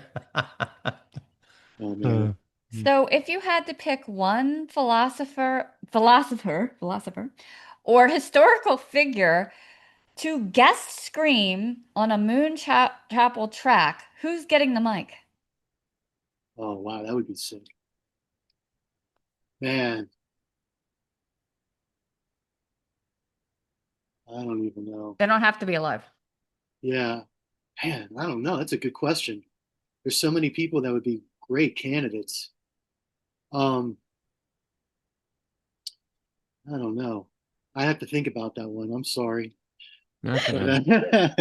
Uh, man. So if you had to pick one philosopher, or historical figure to guest scream on a Moonchapel track, who's getting the mic? Oh wow, that would be sick. Man, I don't even know. They don't have to be alive. Yeah. Man, I don't know. That's a good question. There's so many people that would be great candidates. Um, I don't know. I have to think about that one. I'm sorry. that's But okay.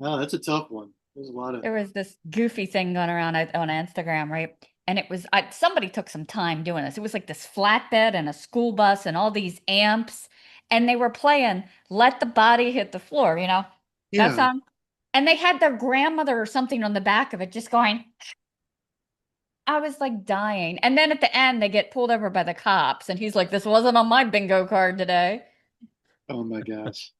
oh, that's a tough one. There's a lot of There was this goofy thing going around on Instagram, right? And it was somebody took some time doing this. It was like this flatbed and a school bus and all these amps, and they were playing "Let the Body Hit the Floor," that yeah. song. And they had their grandmother or something on the back of it, just going. I was like dying. And then at the end, they get pulled over by the cops, and he's like, "This wasn't on my bingo card today." Oh my gosh.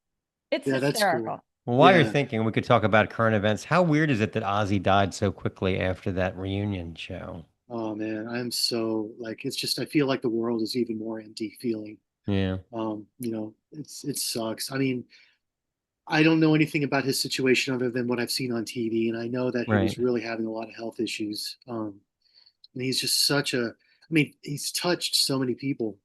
It's Yeah, that's cool. hysterical. Well, while you're Yeah. thinking, we could talk about current events. How weird is it that Ozzy died so quickly after that reunion show? Oh man, I'm so like it's just I feel like the world is even more empty feeling. Yeah, It sucks. I mean, I don't know anything about his situation other than what I've seen on TV, and I know that he right. was really having a lot of health issues. And he's just such a, I mean, he's touched so many people.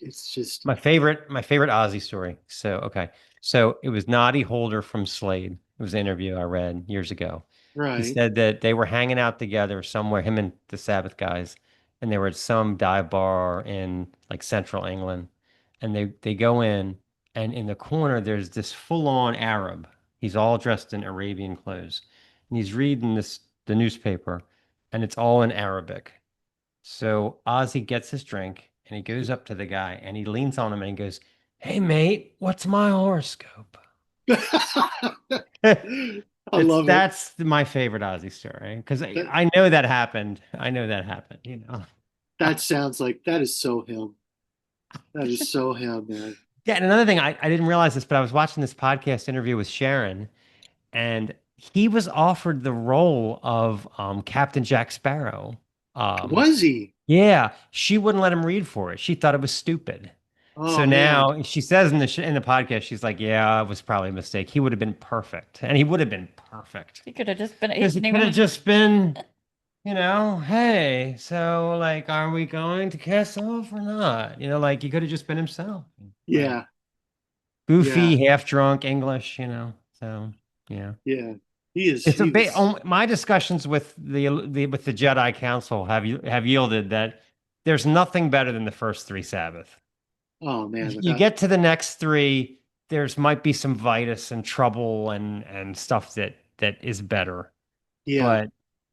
It's just My favorite Ozzy story. So it was Noddy Holder from Slade. It was an interview I read years ago. He right. said that they were hanging out together somewhere, him and the Sabbath guys, and they were at some dive bar in like central England. And they go in, and in the corner there's this full-on Arab. He's all dressed in Arabian clothes, and he's reading the newspaper, and it's all in Arabic. So Ozzy gets his drink and he goes up to the guy and he leans on him and he goes, "Hey mate, what's my horoscope?" I love it. That's my favorite Ozzy story because I, That I know that happened. I know that happened. that sounds like that is so him. That is so him, man. Yeah, and another thing, I didn't realize this, but I was watching this podcast interview with Sharon, and he was offered the role of Captain Jack Sparrow. Um, Was he? Yeah, she wouldn't let him read for it. She thought it was stupid. So Oh man. now she says in the podcast, she's like, "Yeah, it was probably a mistake. He would have been perfect, and he would have been perfect He could have just been. He because he didn't could have even. just been, hey, so like, are we going to cast off or not? Like he could have just been himself, but Yeah. Yeah. goofy, half drunk English, So yeah. Yeah. He is. It's a He bit. was. My discussions with the Jedi Council have yielded that there's nothing better than the first three Sabbath. Oh man. You get to the next three, there's might be some Vitus and Trouble and stuff that is better. Yeah, But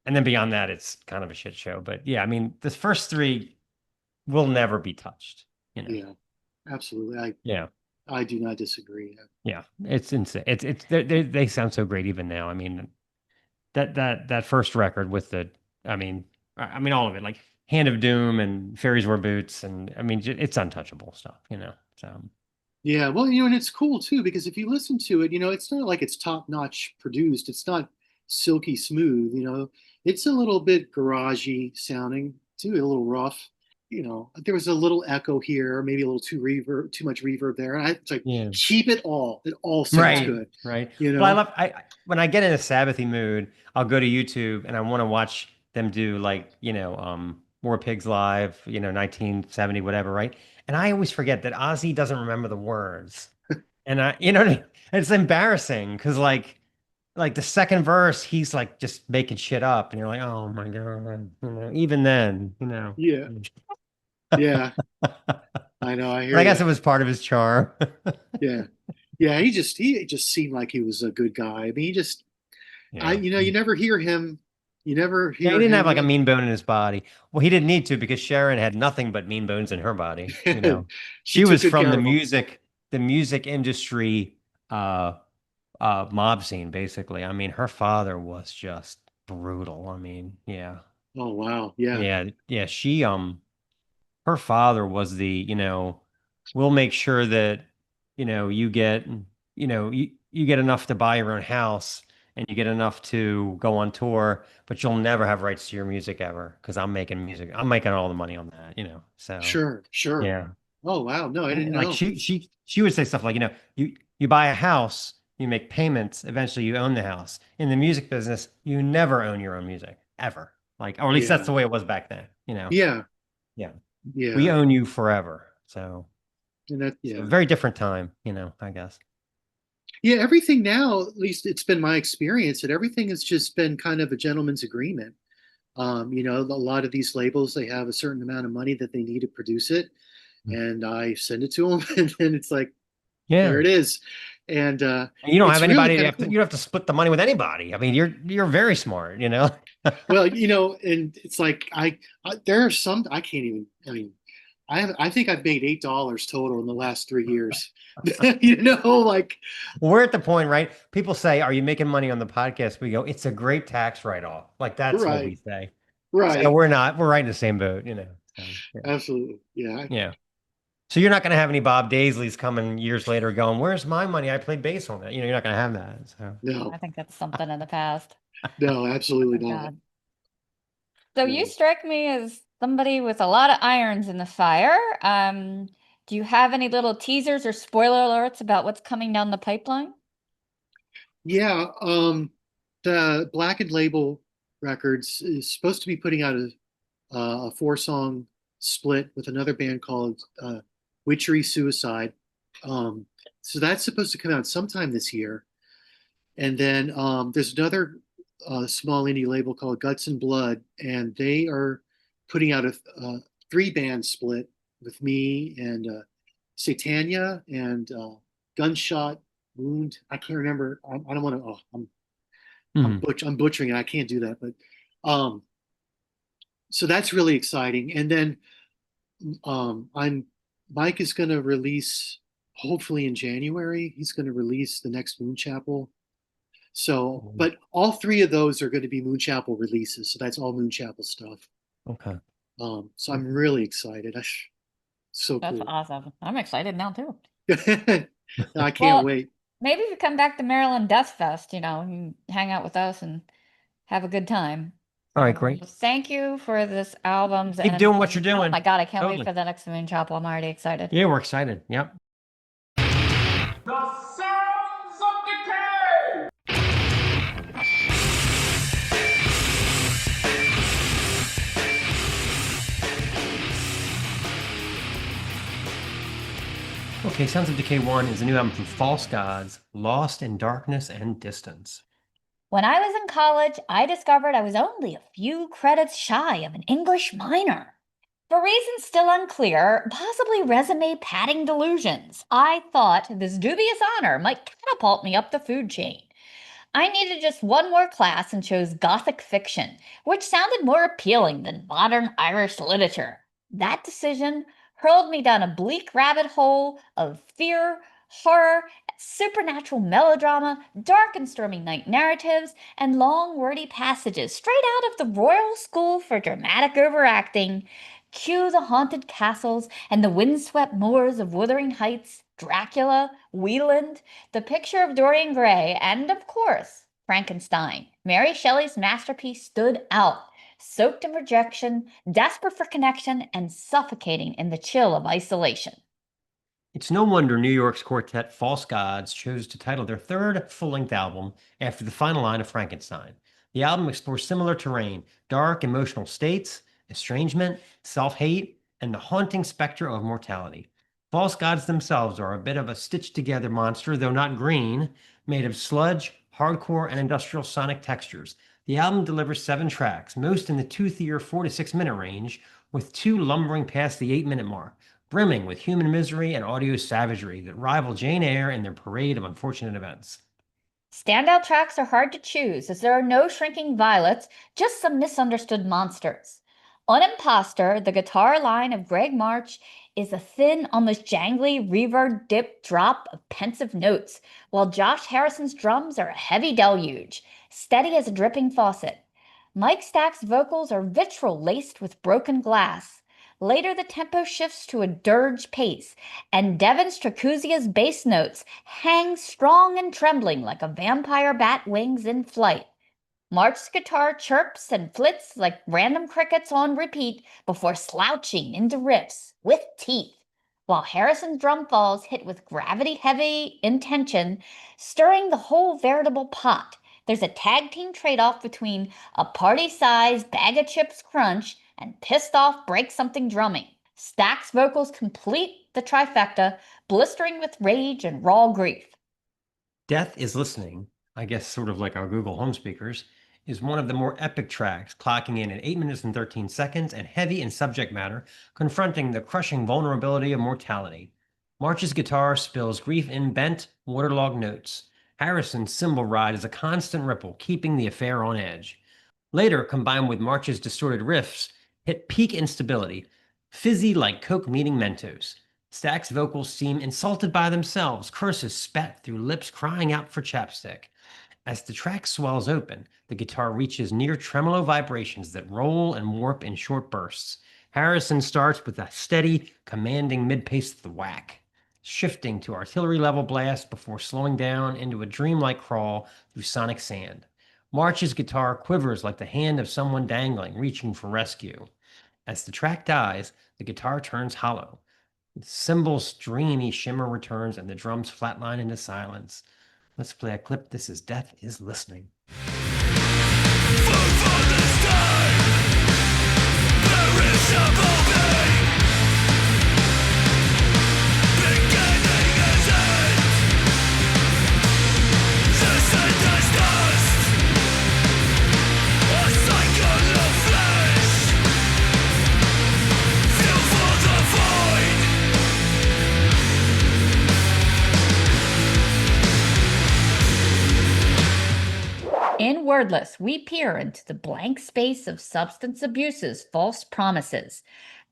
and then beyond that, it's kind of a shit show. But yeah, I mean, the first three will never be touched. yeah, absolutely. Yeah, I do not disagree. yeah, it's insane. It's they sound so great even now. I mean, that first record with the, I mean all of it, like Hand of Doom and Fairies Wear Boots, and I mean it's untouchable stuff. So Yeah, well, and it's cool too because if you listen to it, it's not like it's top-notch produced. It's not silky smooth, It's a little bit garagey sounding too, a little rough. There was a little echo here, maybe a little too much reverb there. And it's like yeah. keep it all. It all sounds Right, good. right. You But I know? love when I get in a Sabbathy mood, I'll go to YouTube and I want to watch them do like, War Pigs Live, 1970, whatever, right? And I always forget that Ozzy doesn't remember the words. And what I mean? It's embarrassing because like the second verse, he's like just making shit up, and you're like, oh my God, even then. Yeah, yeah. I know. I But hear I you. guess it was part of his charm. Yeah, yeah. He just seemed like he was a good guy. I mean, Yeah. you never hear him. You never Yeah, he hear didn't have him. like a mean bone in his body. Well, he didn't need to because Sharon had nothing but mean bones in her body. She She took was good from care of him. the music industry uh mob scene, basically. I mean, her father was just brutal. I mean, yeah. Oh wow. Yeah. Yeah, yeah. Her father was we'll make sure that, you get, you get enough to buy your own house and you get enough to go on tour, but you'll never have rights to your music ever because I'm making music. I'm making all the money on that. So Sure. Sure. yeah. Oh wow. No, I didn't Like know. she would say stuff like, you buy a house, you make payments, eventually you own the house. In the music business, you never own your own music ever. Like, or at least that's Yeah. the way it was back then. Yeah. Yeah. We Yeah. own you forever. And that. So Yeah. very different time, I guess. Yeah. Everything now, at least it's been my experience, that everything has just been kind of a gentleman's agreement. A lot of these labels, they have a certain amount of money that they need to produce it, and I send it to them, and then it's like, there Yeah. it is. And And you don't have it's really anybody kind of you cool. don't have to split the money with anybody. I mean, you're very smart. Well, and it's like there are some I can't even. I mean, I think I've made $8 total in the last 3 years. Like We're at the point, right? People say, "Are you making money on the podcast?" We go, "It's a great tax write-off." Like that's what we right, say. So right, we're not. We're right in the same boat. So, yeah. absolutely, yeah, Yeah. So you're not going to have any Bob Daisleys coming years later going, "Where's my money? I played bass on it." You're not going to have that. So no, I think that's something in the past. no, absolutely Oh, not. God. So you No. strike me as somebody with a lot of irons in the fire. Do you have any little teasers or spoiler alerts about what's coming down the pipeline? Yeah, the Blackened Label Records is supposed to be putting out a 4-song split with another band called Witchery Suicide. So that's supposed to come out sometime this year. And then there's another small indie label called Guts and Blood, and they are putting out a 3-band split with me and Satania and Gunshot Wound. I can't remember. I don't want to. Oh, Mhm. I'm butchering it. I can't do that. But so that's really exciting. And then I'm Mike is going to release, hopefully in January. He's going to release the next Moonchapel. So, but all 3 of those are going to be Moonchapel releases. So that's all Moonchapel stuff. Okay. So I'm really excited. So That's cool. awesome. I'm excited now too. I can't Well, wait. maybe if you come back to Maryland Death Fest, you hang out with us and have a good time. All right, great. Thank you for this albums. Keep and doing what you're Oh doing. my God, I can't Totally. wait for the next Moonchapel. I'm already excited. Yeah, we're excited. Yep. The sounds of decay! Okay, Sounds of Decay 1 is a new album from False Gods, Lost in Darkness and Distance. When I was in college, I discovered I was only a few credits shy of an English minor. For reasons still unclear, possibly resume padding delusions, I thought this dubious honor might catapult me up the food chain. I needed just one more class and chose Gothic fiction, which sounded more appealing than modern Irish literature. That decision hurled me down a bleak rabbit hole of fear, horror, supernatural melodrama, dark and stormy night narratives, and long, wordy passages straight out of the Royal School for Dramatic Overacting. Cue the haunted castles and the windswept moors of Wuthering Heights, Dracula, Wieland, the picture of Dorian Gray, and of course, Frankenstein. Mary Shelley's masterpiece stood out, soaked in rejection, desperate for connection, and suffocating in the chill of isolation. It's no wonder New York's quartet False Gods chose to title their third full-length album after the final line of Frankenstein. The album explores similar terrain, dark emotional states, estrangement, self-hate, and the haunting specter of mortality. False Gods themselves are a bit of a stitched-together monster, though not green, made of sludge, hardcore, and industrial sonic textures. The album delivers 7 tracks, most in the toothier 4 to 6 minute range, with 2 lumbering past the 8-minute mark, brimming with human misery and audio savagery that rival Jane Eyre in their parade of unfortunate events. Standout tracks are hard to choose as there are no shrinking violets, just some misunderstood monsters. On Imposter, the guitar line of Greg March is a thin, almost jangly reverb dip drop of pensive notes, while Josh Harrison's drums are a heavy deluge, steady as a dripping faucet. Mike Stack's vocals are vitriol laced with broken glass. Later, the tempo shifts to a dirge pace, and Devin Strakuzia's bass notes hang strong and trembling like a vampire bat wings in flight. March's guitar chirps and flits like random crickets on repeat before slouching into riffs with teeth, while Harrison's drum falls hit with gravity-heavy intention, stirring the whole veritable pot. There's a tag team trade-off between a party-sized bag of chips crunch and pissed-off break-something drumming. Stack's vocals complete the trifecta, blistering with rage and raw grief. Death is Listening, I guess sort of like our Google Home speakers, is one of the more epic tracks, clocking in at 8 minutes and 13 seconds and heavy in subject matter, confronting the crushing vulnerability of mortality. March's guitar spills grief in bent, waterlogged notes. Harrison's cymbal ride is a constant ripple, keeping the affair on edge. Later, combined with March's distorted riffs, hit peak instability, fizzy like Coke meeting Mentos. Stack's vocals seem insulted by themselves, curses spat through lips crying out for chapstick. As the track swells open, the guitar reaches near tremolo vibrations that roll and warp in short bursts. Harrison starts with a steady, commanding mid-pace thwack, shifting to artillery-level blast before slowing down into a dreamlike crawl through sonic sand. March's guitar quivers like the hand of someone dangling, reaching for rescue. As the track dies, the guitar turns hollow. The cymbals' dreamy shimmer returns and the drums flatline into silence. Let's play a clip. This is Death is Listening. In Wordless, we peer into the blank space of substance abuse's false promises.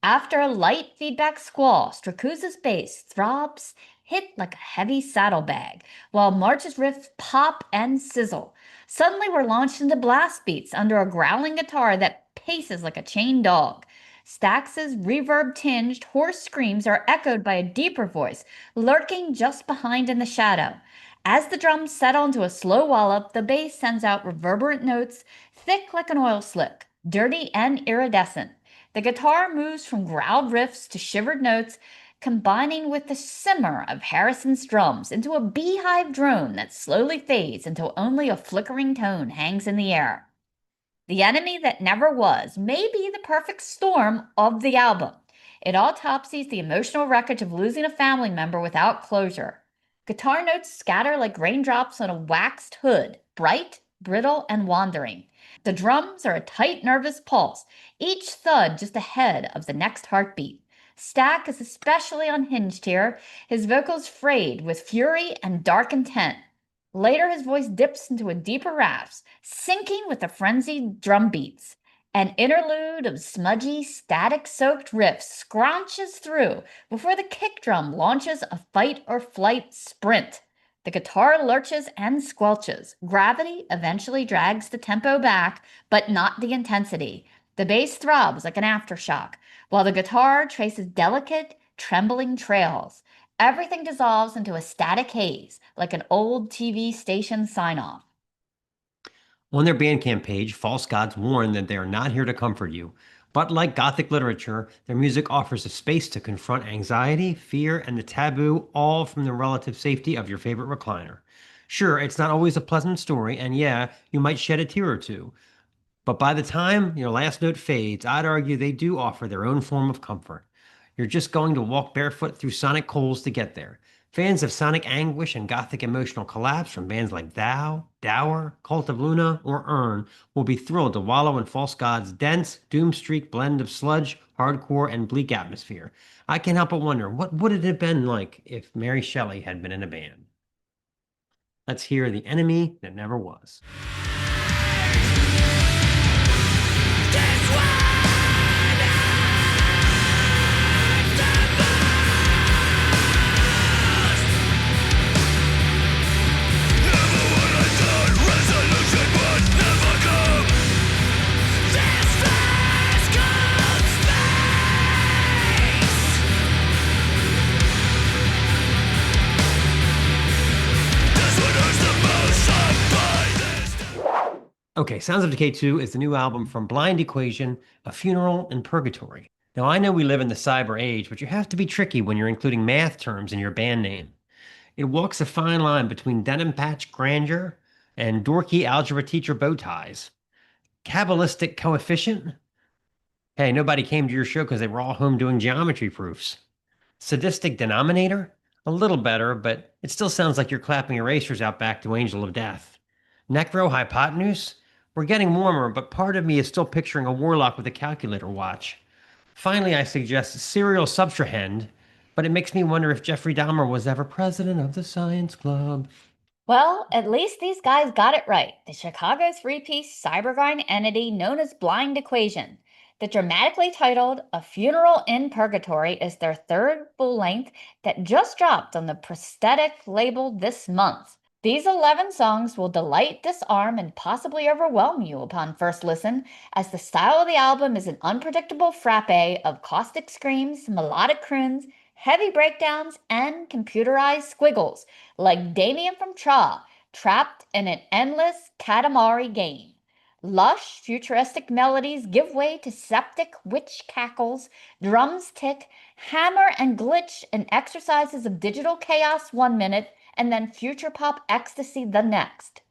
After a light feedback squall, Strakuza's bass throbs, hit like a heavy saddlebag, while March's riffs pop and sizzle. Suddenly we're launched into blast beats under a growling guitar that paces like a chained dog. Stax's reverb-tinged hoarse screams are echoed by a deeper voice, lurking just behind in the shadow. As the drums settle into a slow wallop, the bass sends out reverberant notes, thick like an oil slick, dirty and iridescent. The guitar moves from growled riffs to shivered notes, combining with the simmer of Harrison's drums into a beehive drone that slowly fades until only a flickering tone hangs in the air. The Enemy That Never Was may be the perfect storm of the album. It autopsies the emotional wreckage of losing a family member without closure. Guitar notes scatter like raindrops on a waxed hood, bright, brittle, and wandering. The drums are a tight, nervous pulse, each thud just ahead of the next heartbeat. Stack is especially unhinged here, his vocals frayed with fury and dark intent. Later, his voice dips into a deeper rasp, syncing with the frenzied drum beats. An interlude of smudgy, static-soaked riffs scrunches through before the kick drum launches a fight-or-flight sprint. The guitar lurches and squelches. Gravity eventually drags the tempo back, but not the intensity. The bass throbs like an aftershock, while the guitar traces delicate, trembling trails. Everything dissolves into a static haze, like an old TV station sign-off. On their Bandcamp page, False Gods warn that they are not here to comfort you. But like Gothic literature, their music offers a space to confront anxiety, fear, and the taboo, all from the relative safety of your favorite recliner. Sure, it's not always a pleasant story, and yeah, you might shed a tear or two. But by the time your last note fades, I'd argue they do offer their own form of comfort. You're just going to walk barefoot through sonic coals to get there. Fans of sonic anguish and gothic emotional collapse from bands like Thou, Dower, Cult of Luna, or Urn will be thrilled to wallow in False God's dense, doom-streak blend of sludge, hardcore, and bleak atmosphere. I can't help but wonder, what would it have been like if Mary Shelley had been in a band? Let's hear The Enemy That Never Was. Okay, Sounds of Decay 2 is the new album from Blind Equation, A Funeral in Purgatory. Now, I know we live in the cyber age, but you have to be tricky when you're including math terms in your band name. It walks a fine line between denim patch grandeur and dorky algebra teacher bow ties. Kabbalistic coefficient? Hey, nobody came to your show because they were all home doing geometry proofs. Sadistic denominator? A little better, but it still sounds like you're clapping erasers out back to Angel of Death. Necrohypotenuse? We're getting warmer, but part of me is still picturing a warlock with a calculator watch. Finally, I suggest serial subtrahend, but it makes me wonder if Jeffrey Dahmer was ever president of the Science Club. Well, at least these guys got it right. The Chicago three-piece cybergrind entity known as Blind Equation. The dramatically titled A Funeral in Purgatory is their third full-length that just dropped on the prosthetic label this month. These 11 songs will delight, disarm, and possibly overwhelm you upon first listen, as the style of the album is an unpredictable frappe of caustic screams, melodic croons, heavy breakdowns, and computerized squiggles, like Damien from Tra, trapped in an endless Katamari game. Lush, futuristic melodies give way to septic witch cackles, drums tick, hammer and glitch in exercises of digital chaos 1 minute, and then future pop ecstasy the next.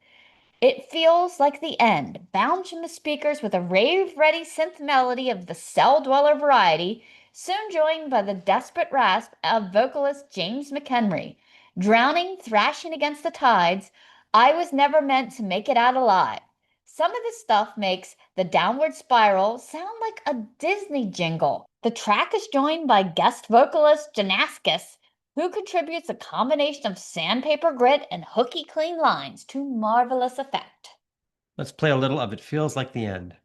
It feels like the end, bound from the speakers with a rave-ready synth melody of the cell dweller variety, soon joined by the desperate rasp of vocalist James McHenry. Drowning, thrashing against the tides, I was never meant to make it out alive. Some of this stuff makes The Downward Spiral sound like a Disney jingle. The track is joined by guest vocalist Janaskis, who contributes a combination of sandpaper grit and hooky clean lines to marvelous effect. Let's play a little of It Feels Like the End.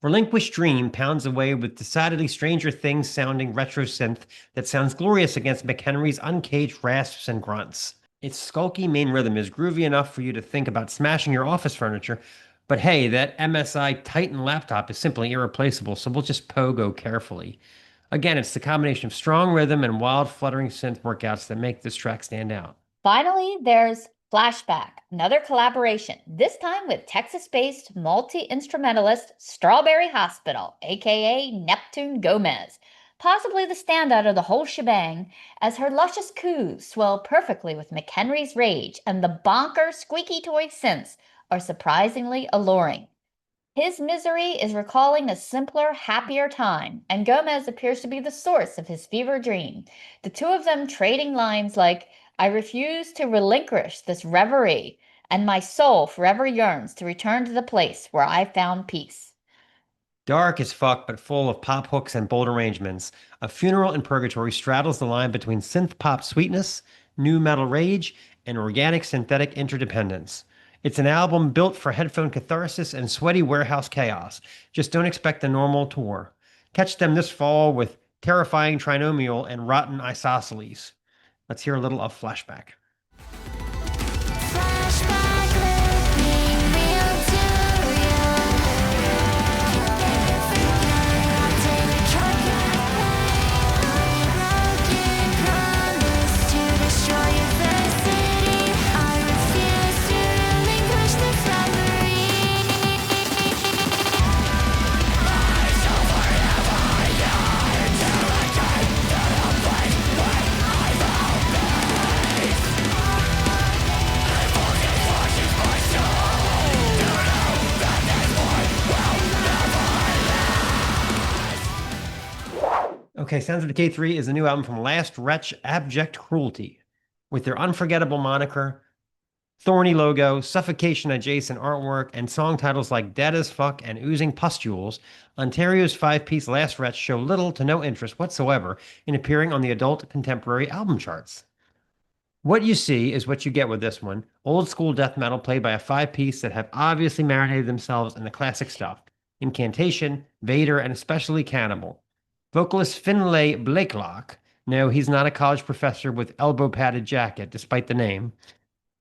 Relinquished Dream pounds away with decidedly Stranger Things sounding retro synth that sounds glorious against McHenry's uncaged rasps and grunts. Its skulky main rhythm is groovy enough for you to think about smashing your office furniture, but hey, that MSI Titan laptop is simply irreplaceable, so we'll just pogo carefully. Again, it's the combination of strong rhythm and wild fluttering synth workouts that make this track stand out. Finally, there's Flashback, another collaboration, this time with Texas-based multi-instrumentalist Strawberry Hospital, aka Neptune Gomez, possibly the standout of the whole shebang, as her luscious coos swell perfectly with McHenry's rage, and the bonker squeaky toy synths are surprisingly alluring. His misery is recalling a simpler, happier time, and Gomez appears to be the source of his fever dream, the two of them trading lines like, I refuse to relinquish this reverie, and my soul forever yearns to return to the place where I found peace. Dark as fuck, but full of pop hooks and bold arrangements, A Funeral in Purgatory straddles the line between synth pop sweetness, new metal rage, and organic synthetic interdependence. It's an album built for headphone catharsis and sweaty warehouse chaos. Just don't expect the normal tour. Catch them this fall with Terrifying Trinomial and Rotten Isosceles. Let's hear a little of Flashback. Flashback looping, real to real. Take broken promise to destroy your first city. I refuse to relinquish this robbery. Okay, Sounds of Decay 3 is the new album from last Retch, Abject, Cruelty. With their unforgettable moniker, thorny logo, suffocation-adjacent artwork, and song titles like Dead as Fuck and Oozing Pustules, Ontario's five-piece Last Retch show little to no interest whatsoever in appearing on the adult contemporary album charts. What you see is what you get with this one. Old school death metal played by a five-piece that have obviously marinated themselves in the classic stuff. Incantation, Vader, and especially Cannibal. Vocalist Finlay Blakelock, no, he's not a college professor with elbow-padded jacket, despite the name.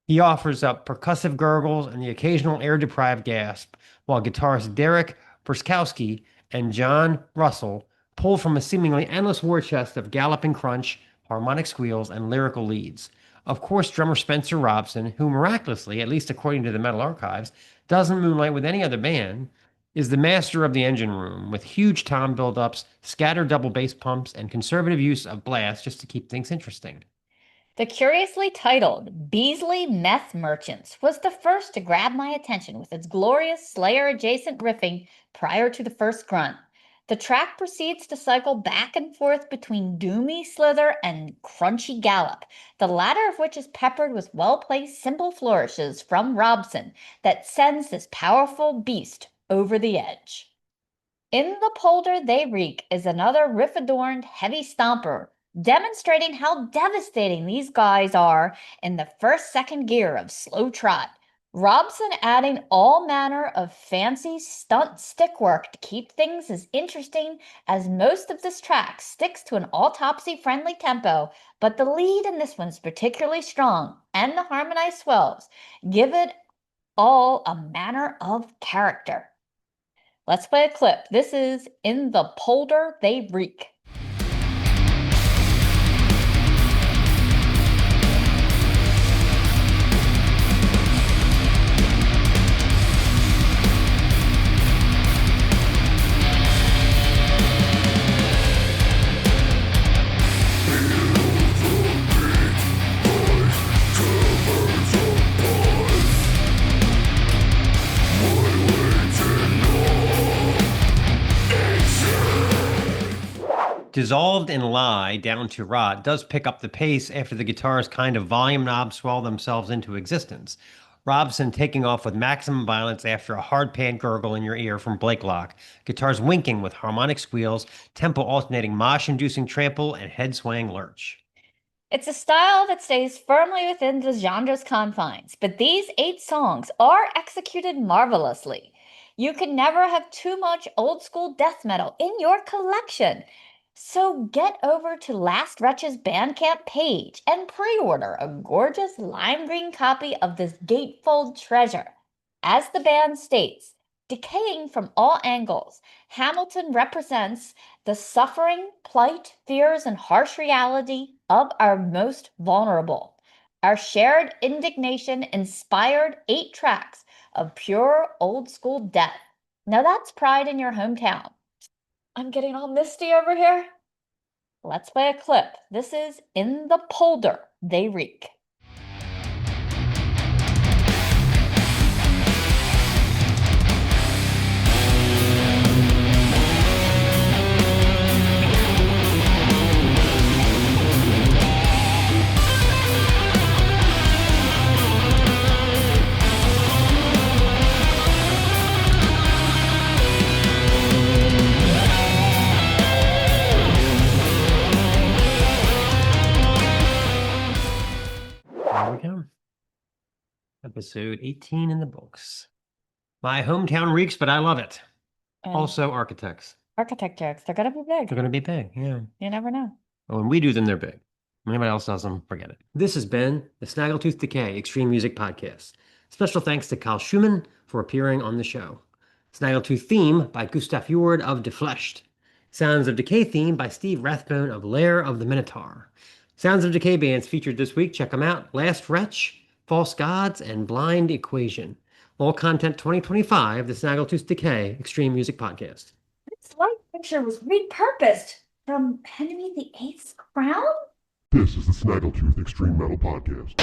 He offers up percussive gurgles and the occasional air-deprived gasp, while guitarists Derek Perskowski and John Russell pull from a seemingly endless war chest of galloping crunch, harmonic squeals, and lyrical leads. Of course, drummer Spencer Robson, who miraculously, at least according to the Metal Archives, doesn't moonlight with any other band, is the master of the engine room, with huge tom buildups, scattered double bass pumps, and conservative use of blast just to keep things interesting. The curiously titled Beasley Meth Merchants was the first to grab my attention with its glorious Slayer-adjacent riffing prior to the first grunt. The track proceeds to cycle back and forth between doomy slither and crunchy gallop, the latter of which is peppered with well-placed simple flourishes from Robson that sends this powerful beast over the edge. In the Polder They Reek is another riff-adorned heavy stomper, demonstrating how devastating these guys are in the first-second gear of slow trot. Robson adding all manner of fancy stunt stick work to keep things as interesting as most of this track sticks to an autopsy-friendly tempo, but the lead in this one's particularly strong, and the harmonized swells give it all a manner of character. Let's play a clip. This is In the Polder They Reek. Dissolved in Lie, Down to Rot does pick up the pace after the guitar's kind of volume knobs swell themselves into existence. Robson taking off with maximum violence after a hard pan gurgle in your ear from Blakelock, guitars winking with harmonic squeals, tempo alternating mosh-inducing trample and head-swaying lurch. It's a style that stays firmly within the genre's confines, but these 8 songs are executed marvelously. You can never have too much old-school death metal in your collection. So get over to Last Retch's Bandcamp page and pre-order a gorgeous lime green copy of this gatefold treasure. As the band states, decaying from all angles, Hamilton represents the suffering, plight, fears, and harsh reality of our most vulnerable. Our shared indignation inspired 8 tracks of pure old school death. Now that's pride in your hometown. I'm getting all misty over here. Let's play a clip. This is In the Polder They Reek. There we go. Episode 18 in the books. My hometown reeks, but I love it. And Also, architects. architect jokes, they're gonna be big. They're going to be big. Yeah. You never know. But when we do them, they're big. When anybody else does them, forget it. This has been the Snaggletooth Decay Extreme Music Podcast. Special thanks to Kyle Schuman for appearing on the show. Snaggletooth theme by Gustav Jord of Defleshed. Sounds of Decay theme by Steve Rathbone of Lair of the Minotaur. Sounds of Decay bands featured this week. Check them out. Last Retch, False Gods, and Blind Equation. All content 2025, the Snaggletooth Decay Extreme Music Podcast. This light picture was repurposed from Henry VIII's crown? This is the Snaggletooth Extreme Metal Podcast.